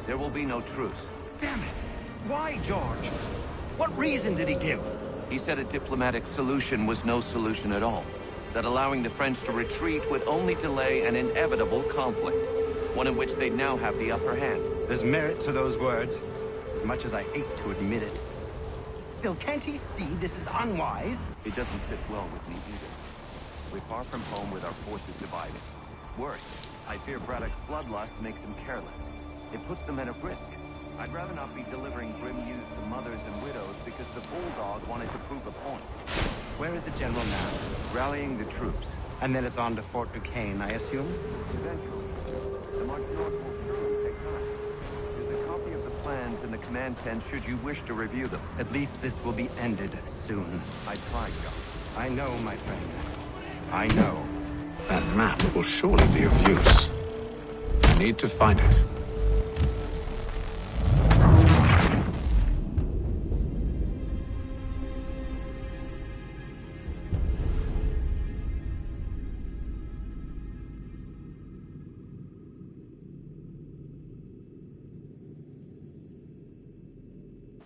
There will be no truce. Damn it! Why, George? What reason did he give? He said a diplomatic solution was no solution at all. That allowing the French to retreat would only delay an inevitable conflict. One in which they'd now have the upper hand. There's merit to those words, as much as I hate to admit it. Still, can't he see this is unwise? It doesn't fit well with me either. We're far from home with our forces divided. Worse, I fear Braddock's bloodlust makes him careless. It puts the men at risk. I'd rather not be delivering grim news to mothers and widows because the bulldog wanted to prove a point. Where is the general now? Rallying the troops. And then it's on to Fort Duquesne, I assume? Eventually. The march north will surely take time. There's a copy of the plans in the command tent should you wish to review them. At least this will be ended soon. I tried, John. I know, my friend. I know. That map will surely be of use. I need to find it.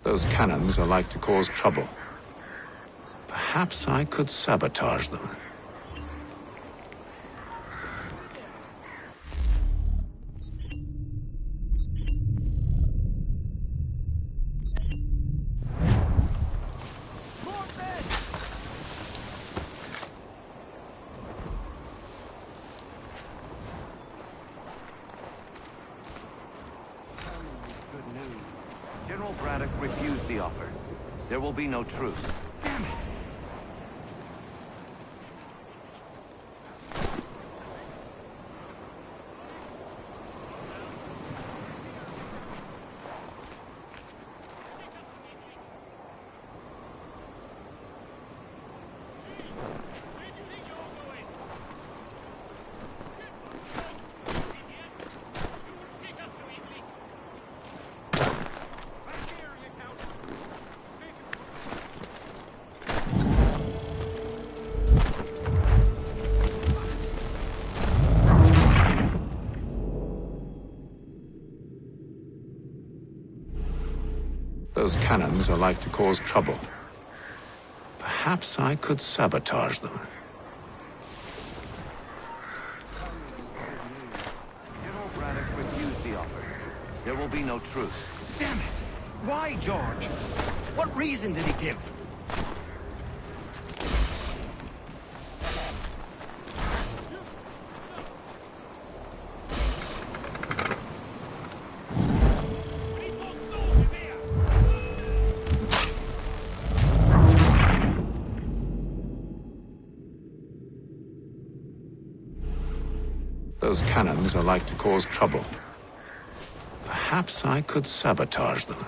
Those cannons are like to cause trouble. Perhaps I could sabotage them. General Braddock refused the offer. There will be no truce. Damn it! Those cannons are like to cause trouble. Perhaps I could sabotage them. General Braddock refused the offer. There will be no truce. Damn it! Why, George? What reason did he give? Those cannons are like to cause trouble. Perhaps I could sabotage them.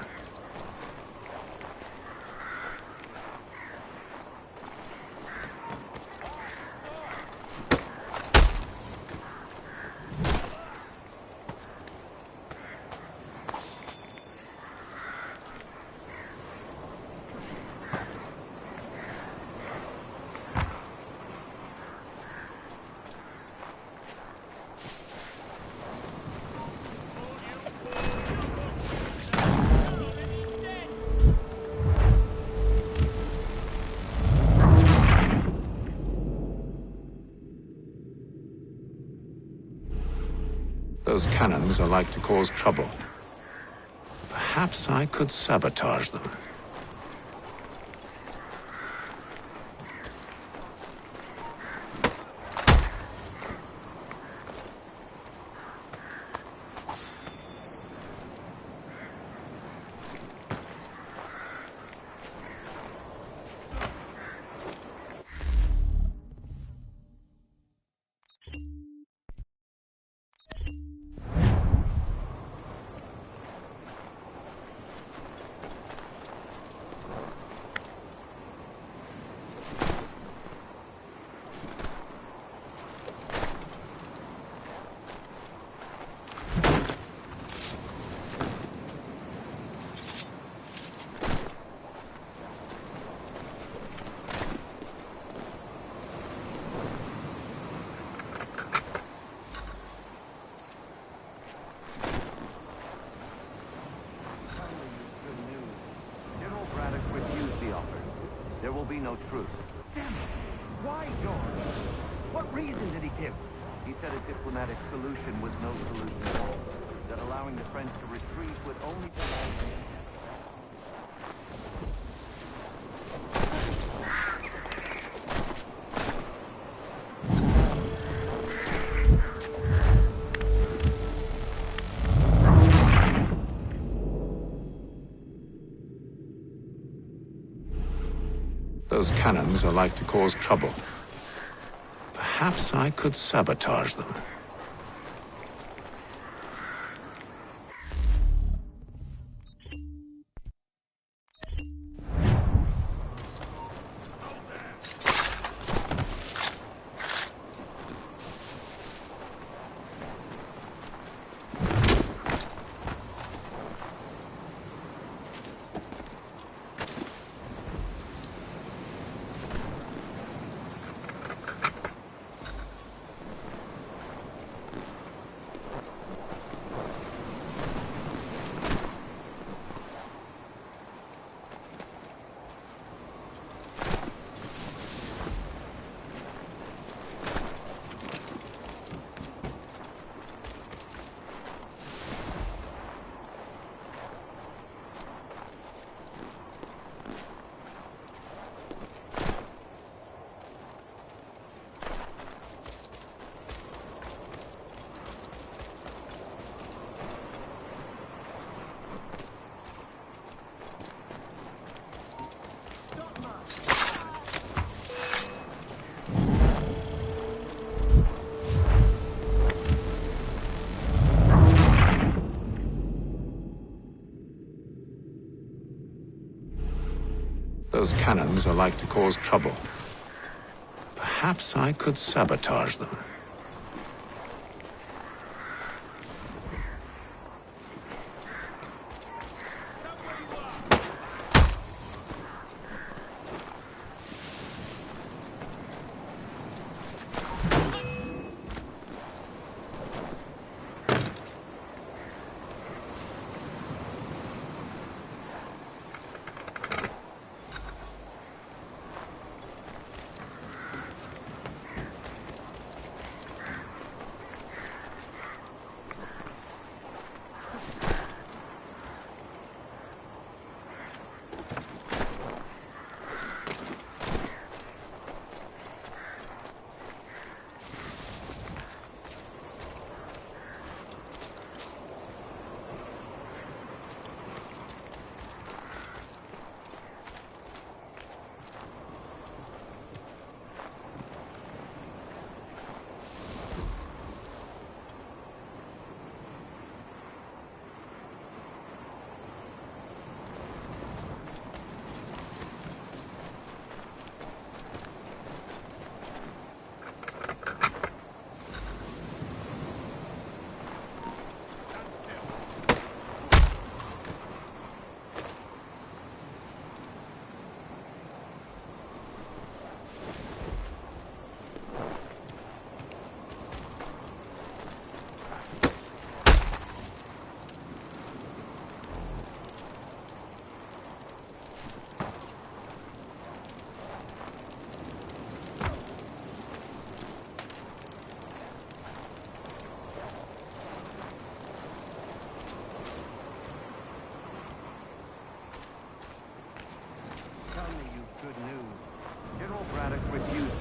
Those cannons are like to cause trouble. Perhaps I could sabotage them. There will be no truce. Damn it! Why, George? What reason did he give? He said a diplomatic solution was no solution at all. That allowing the French to retreat would only prolong the impact. Those cannons are like to cause trouble. Perhaps I could sabotage them. Those cannons are like to cause trouble. Perhaps I could sabotage them.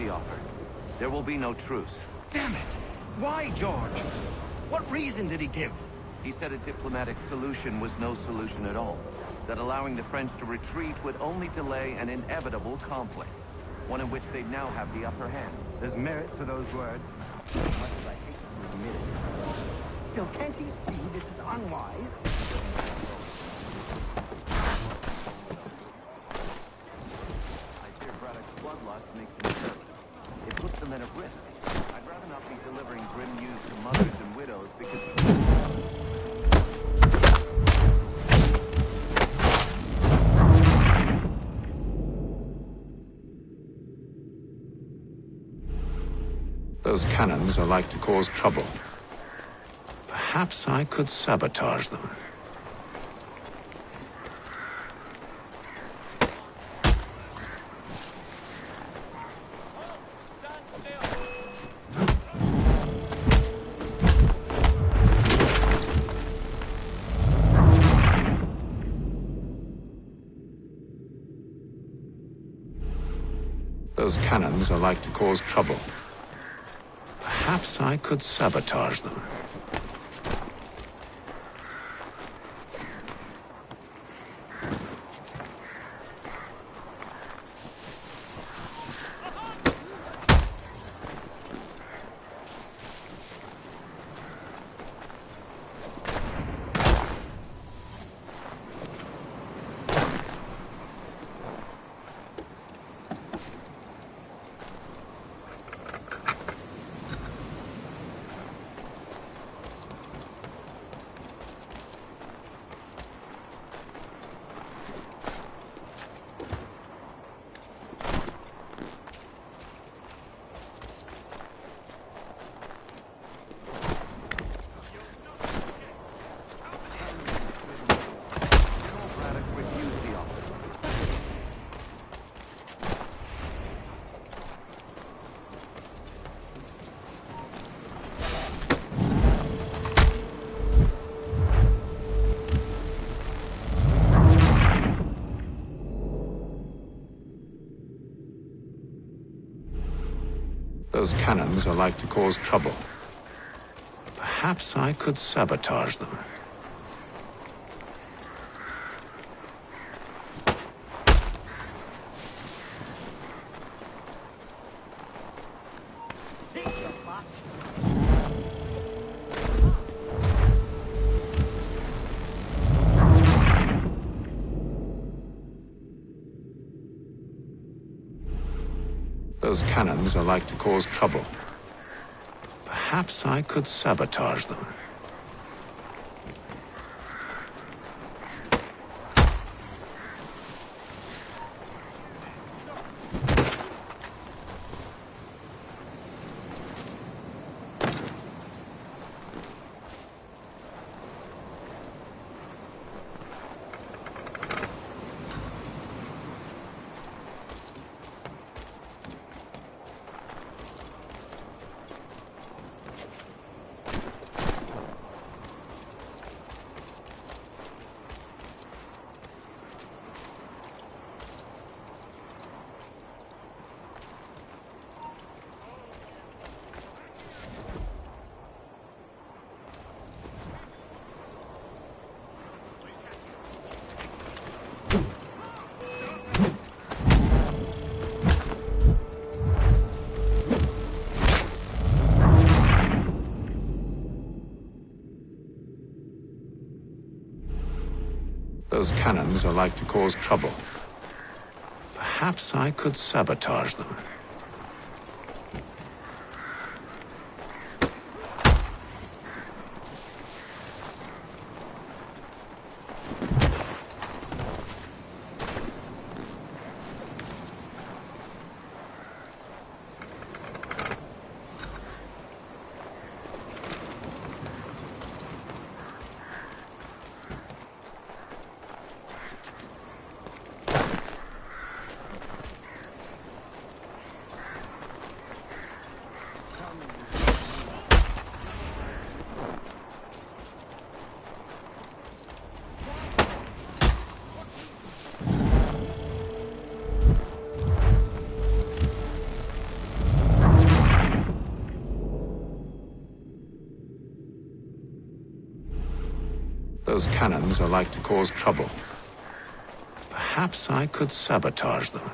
the offer. There will be no truce. Damn it! Why, George? What reason did he give? He said a diplomatic solution was no solution at all. That allowing the French to retreat would only delay an inevitable conflict. One in which they now have the upper hand. There's merit to those words. As much as I hate to admit it. Still, can't he see this is unwise? I fear Braddock's bloodlust makes them careless. It puts the men at risk. I'd rather not be delivering grim news to mothers and widows because... Those cannons are like to cause trouble. Perhaps I could sabotage them. Those cannons are like to cause trouble. Perhaps I could sabotage them. Those cannons are like to cause trouble. Perhaps I could sabotage them. Those cannons are like to cause trouble. Perhaps I could sabotage them. Those cannons are like to cause trouble. Perhaps I could sabotage them. Those cannons are like to cause trouble. Perhaps I could sabotage them.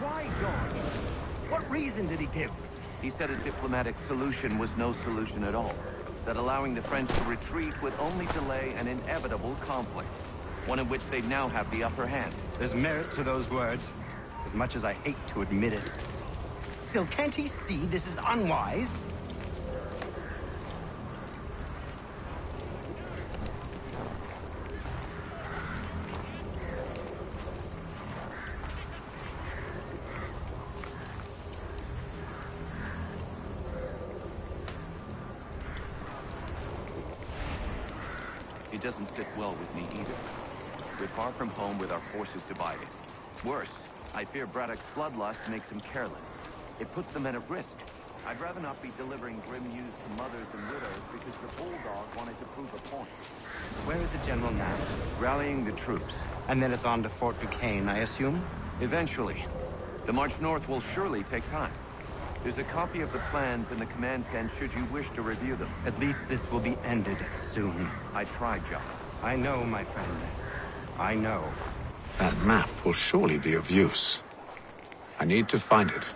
Why, George? What reason did he give? He said a diplomatic solution was no solution at all. That allowing the French to retreat would only delay an inevitable conflict. One in which they'd now have the upper hand. There's merit to those words, as much as I hate to admit it. Still, can't he see this is unwise? It doesn't sit well with me either. We're far from home with our forces divided. Worse, I fear Braddock's bloodlust makes him careless. It puts the men at risk. I'd rather not be delivering grim news to mothers and widows because the bulldog wanted to prove a point. Where is the general now? Rallying the troops. And then it's on to Fort Duquesne, I assume? Eventually. The march north will surely take time. There's a copy of the plans in the command tent should you wish to review them. At least this will be ended soon. I tried, John. I know, my friend. I know. That map will surely be of use. I need to find it.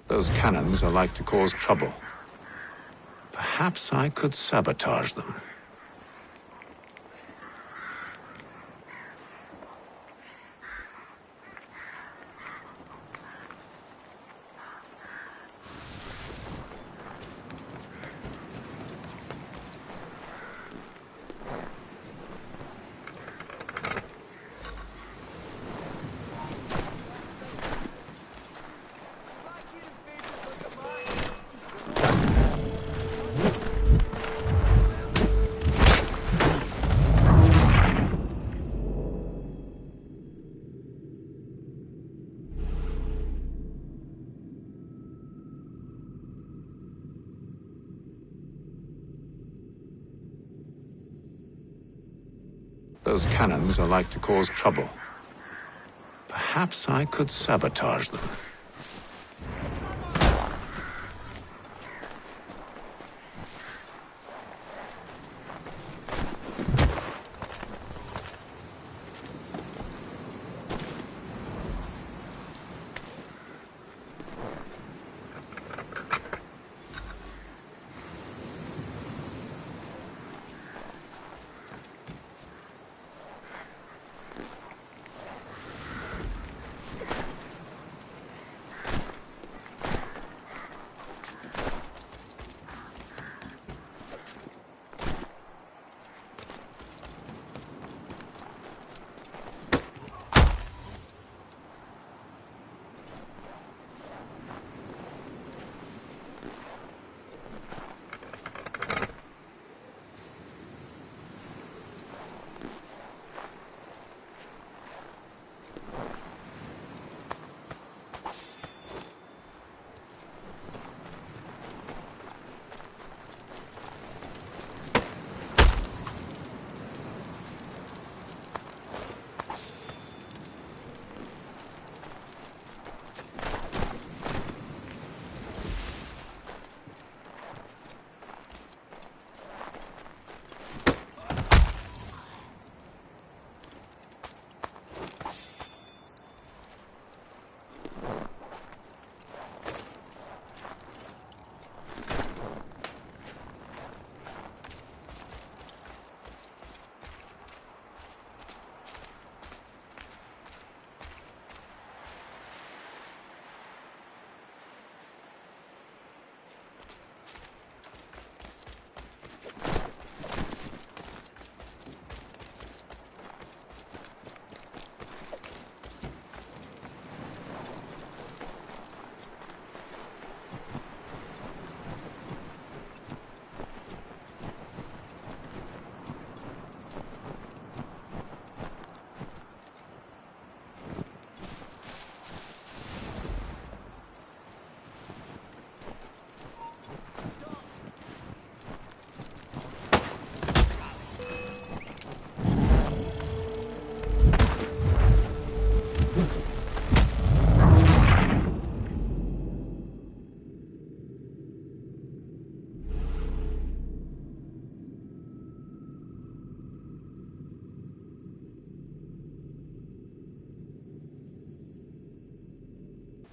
Those cannons are like to cause trouble. Perhaps I could sabotage them. Those cannons are like to cause trouble. Perhaps I could sabotage them.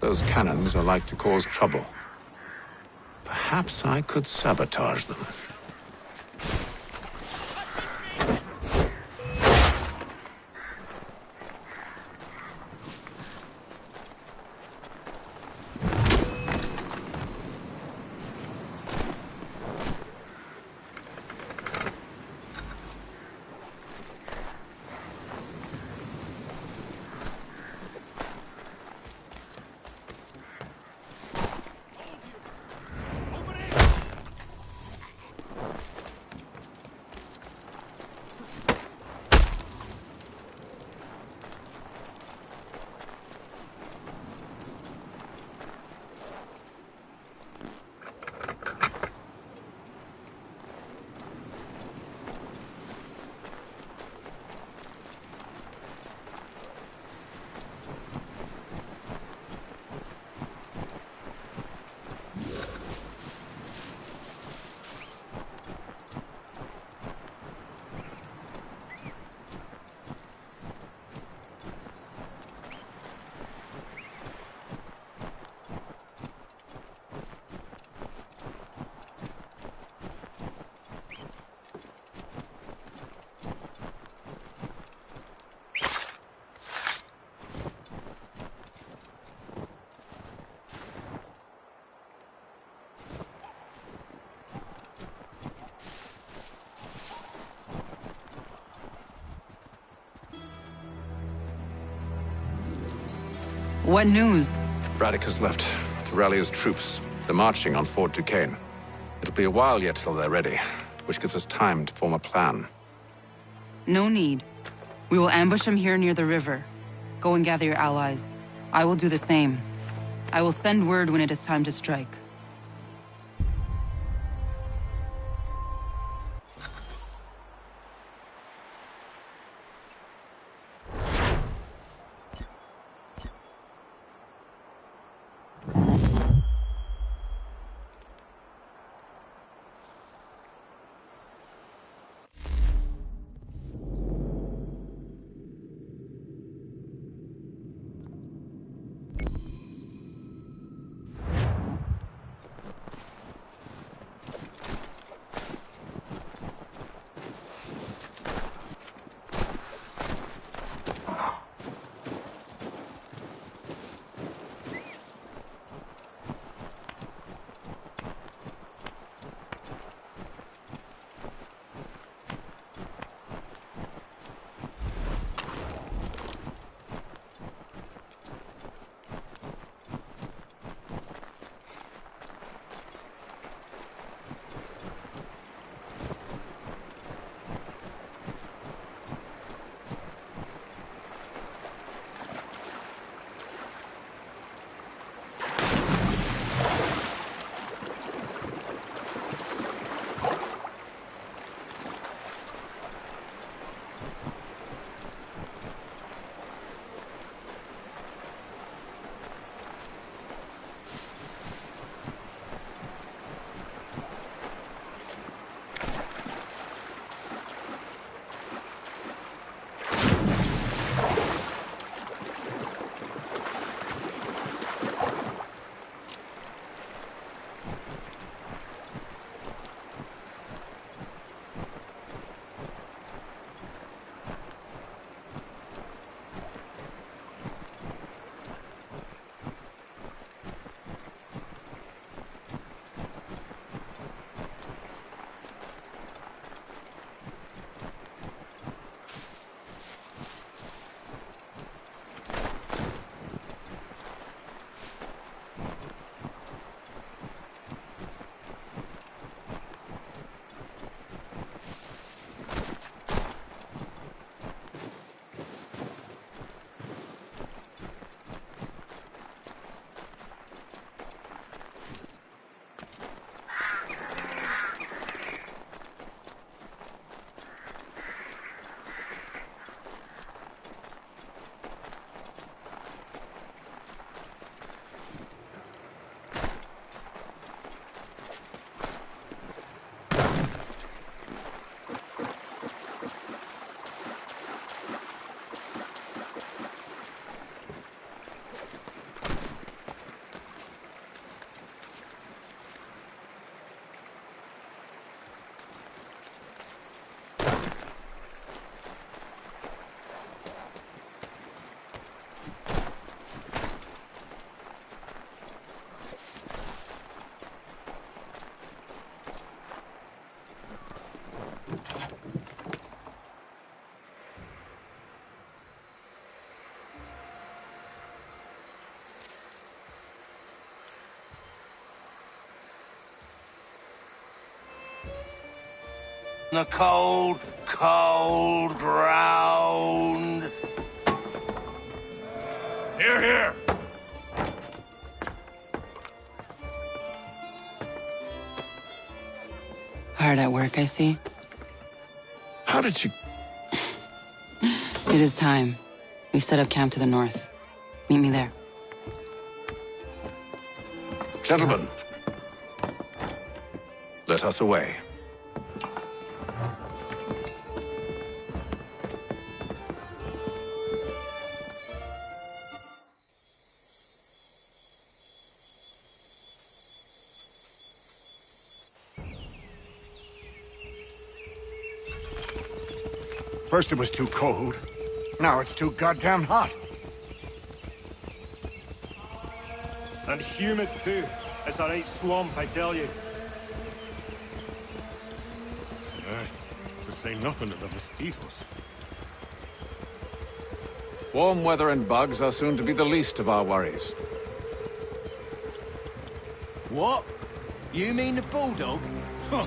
Those cannons are like to cause trouble. Perhaps I could sabotage them. What news? Braddock has left to rally his troops. They're marching on Fort Duquesne. It'll be a while yet till they're ready, which gives us time to form a plan. No need. We will ambush him here near the river. Go and gather your allies. I will do the same. I will send word when it is time to strike. The cold, cold ground. Here, here. Hard at work, I see. How did you... It is time. We've set up camp to the north. Meet me there. Gentlemen, let us away. First it was too cold. Now it's too goddamn hot. And humid too. It's a right swamp, I tell you. To say nothing of the mosquitoes. Warm weather and bugs are soon to be the least of our worries. What? You mean the bulldog? Huh,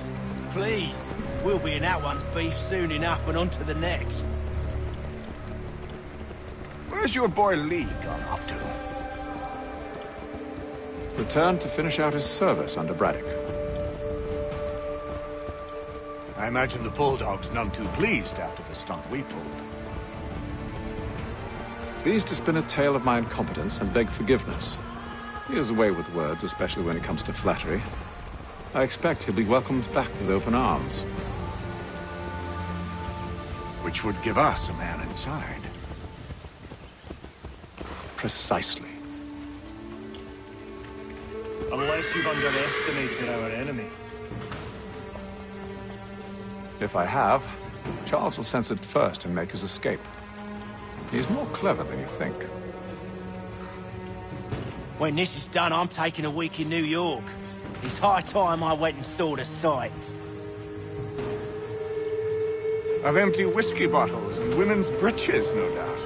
please. We'll be in that one's beef soon enough and on to the next. Where's your boy Lee gone off to? Returned to finish out his service under Braddock. I imagine the bulldog's none too pleased after the stunt we pulled. Pleased to spin a tale of my incompetence and beg forgiveness. He has a way with words, especially when it comes to flattery. I expect he'll be welcomed back with open arms. Which would give us a man inside. Precisely. Unless you've underestimated our enemy. If I have, Charles will sense it first and make his escape. He's more clever than you think. When this is done, I'm taking a week in New York. It's high time I went and saw the sights. Of empty whiskey bottles and women's breeches, no doubt.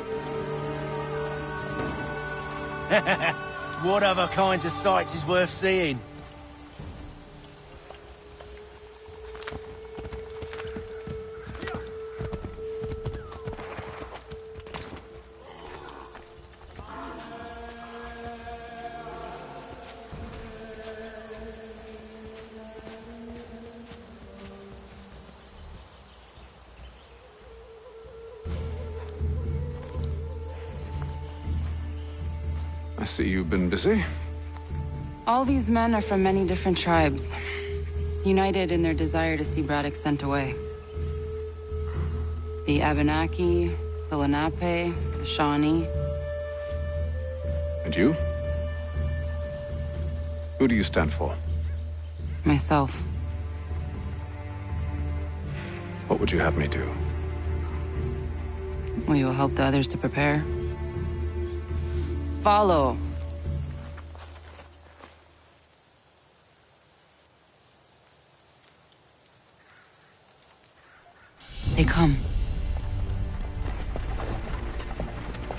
What other kinds of sights is worth seeing? I see you've been busy. All these men are from many different tribes, united in their desire to see Braddock sent away. The Abenaki, the Lenape, the Shawnee. And you? Who do you stand for? Myself. What would you have me do? Well, you will help the others to prepare. Follow. They come.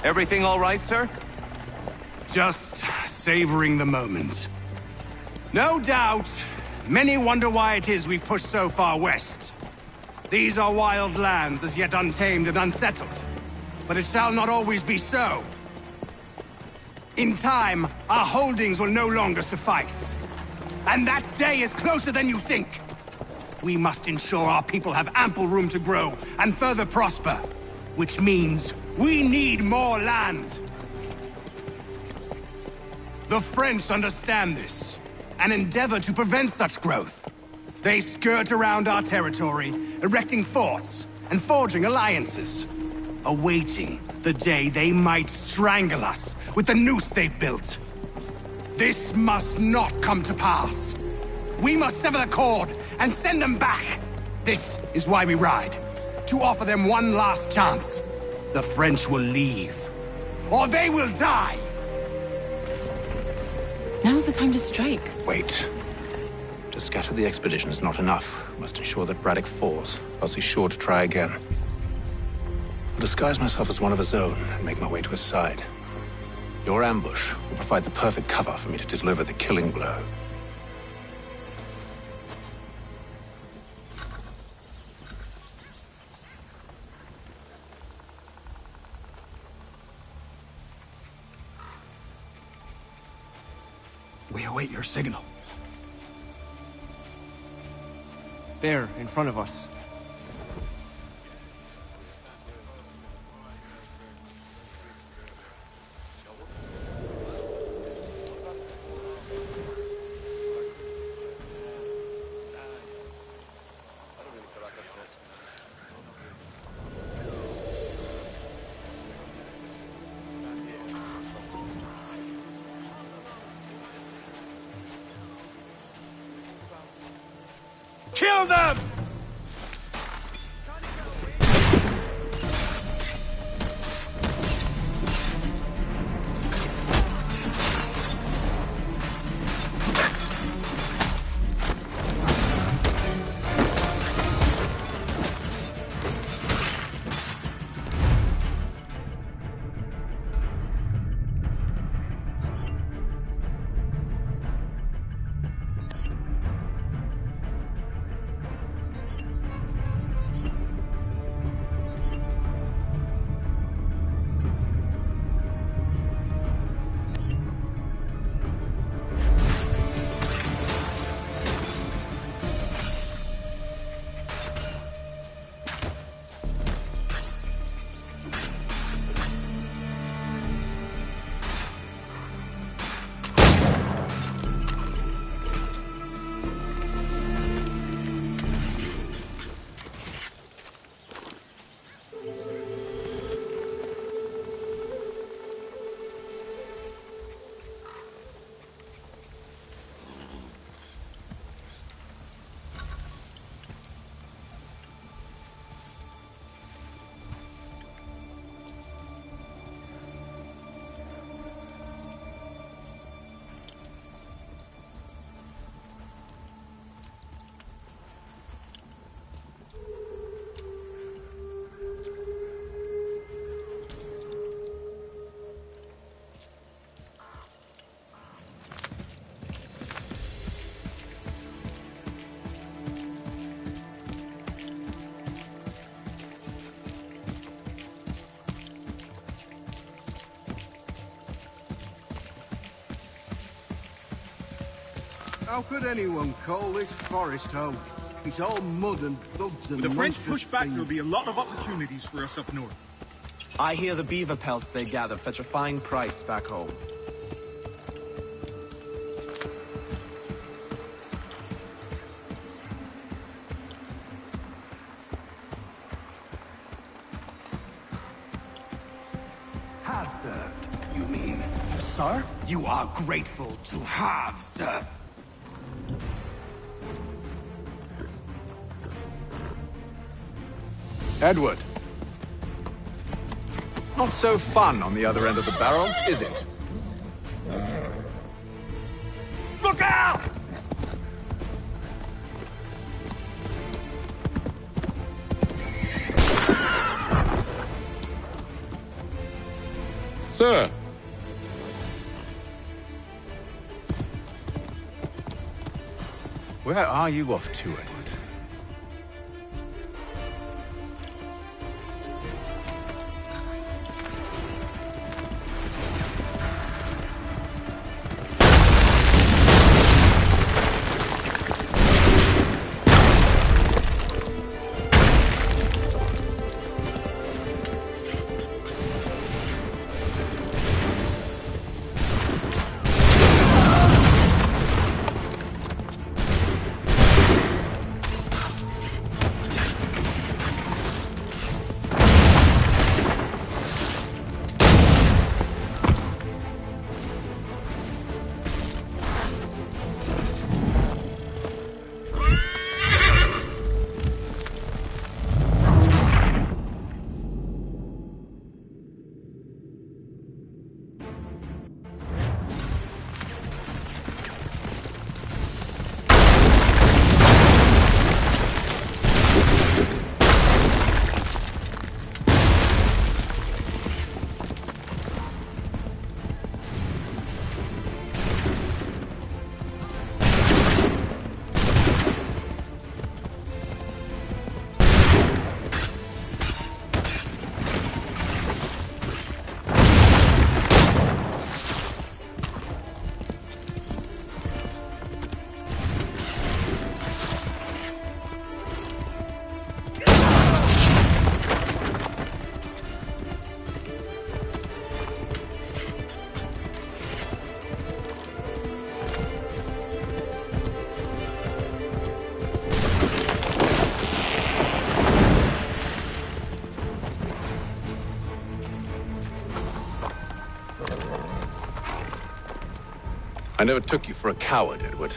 Everything all right, sir? Just savoring the moment. No doubt, many wonder why it is we've pushed so far west. These are wild lands as yet untamed and unsettled. But it shall not always be so. In time, our holdings will no longer suffice. And that day is closer than you think. We must ensure our people have ample room to grow and further prosper. Which means we need more land. The French understand this, and endeavor to prevent such growth. They skirt around our territory, erecting forts and forging alliances, awaiting the day they might strangle us with the noose they've built. This must not come to pass. We must sever the cord and send them back. This is why we ride, to offer them one last chance. The French will leave, or they will die. Now's the time to strike. Wait. To scatter the expedition is not enough. We must ensure that Braddock falls, else he's sure to try again. I'll disguise myself as one of his own and make my way to his side. Your ambush will provide the perfect cover for me to deliver the killing blow. We await your signal. There, in front of us. Kill them! How could anyone call this forest home? It's all mud and thugs and With the French monstrous pushback, things. there'll be a lot of opportunities for us up north. I hear the beaver pelts they gather fetch a fine price back home. Have served, you mean? Sir? You are grateful to have served. Edward. Not so fun on the other end of the barrel, is it? Look out! Sir! Where are you off to, Edward? I never took you for a coward, Edward.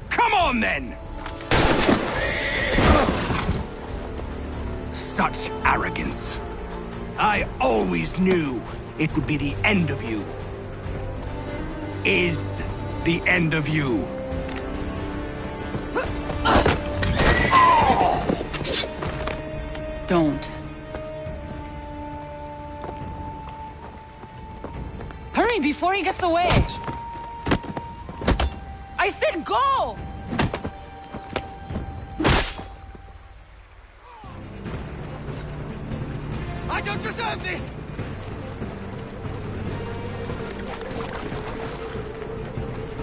Come on, then! Such arrogance. I always knew it would be the end of you. Is the end of you. Don't. Hurry before he gets away! I said go! I don't deserve this!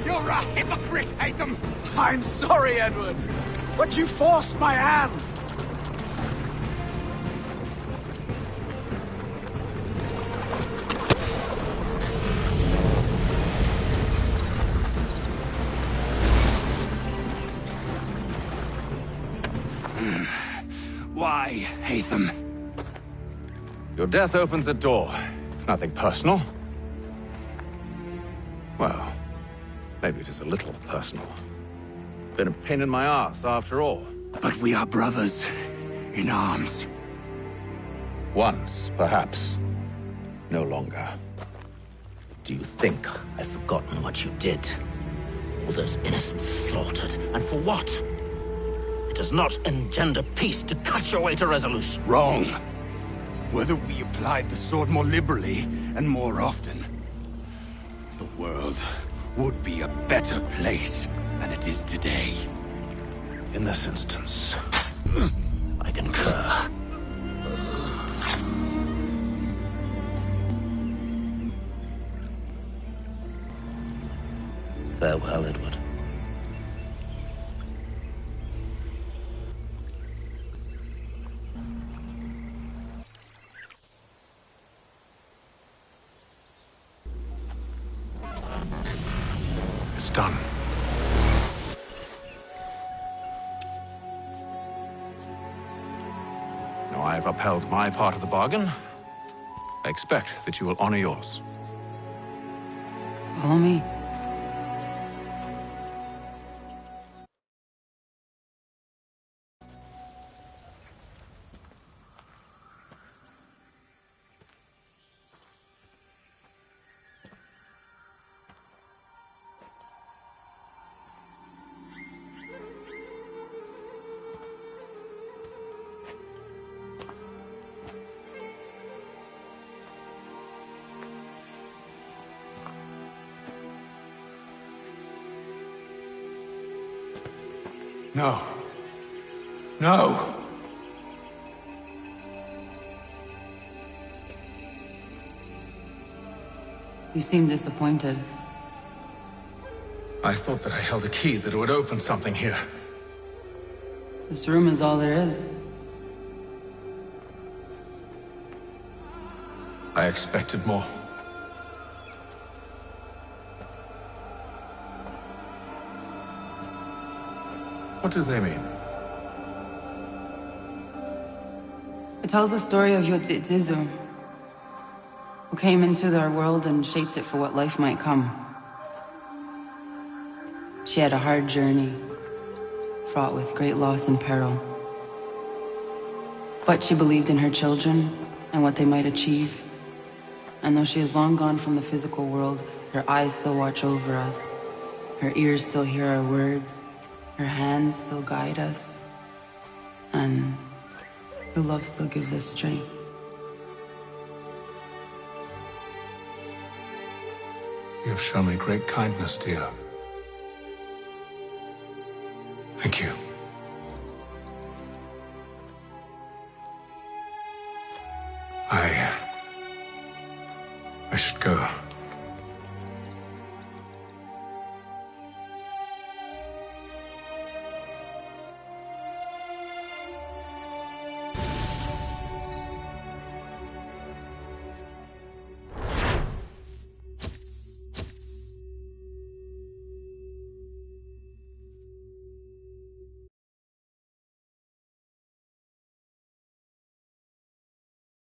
You're a hypocrite, Hatham! I'm sorry, Edward, but you forced my hand. Why, Hatham? Your death opens a door, if nothing personal. Well, maybe it is a little personal. Been a pain in my ass, after all. But we are brothers in arms. Once, perhaps. No longer. Do you think I've forgotten what you did? All those innocents slaughtered, and for what? It does not engender peace to cut your way to resolution. Wrong. Whether we applied the sword more liberally and more often, the world would be a better place than it is today. In this instance, I concur. Farewell, Edward. It's done. Now I have upheld my part of the bargain. I expect that you will honor yours. Follow me. No. No! You seem disappointed. I thought that I held a key that would open something here. This room is all there is. I expected more. What do they mean? It tells the story of Yotzitzizu, who came into their world and shaped it for what life might come. She had a hard journey, fraught with great loss and peril. But she believed in her children and what they might achieve. And though she is long gone from the physical world, her eyes still watch over us. Her ears still hear our words. Her hands still guide us. And her love still gives us strength. You have shown me great kindness, dear. Thank you. I should go.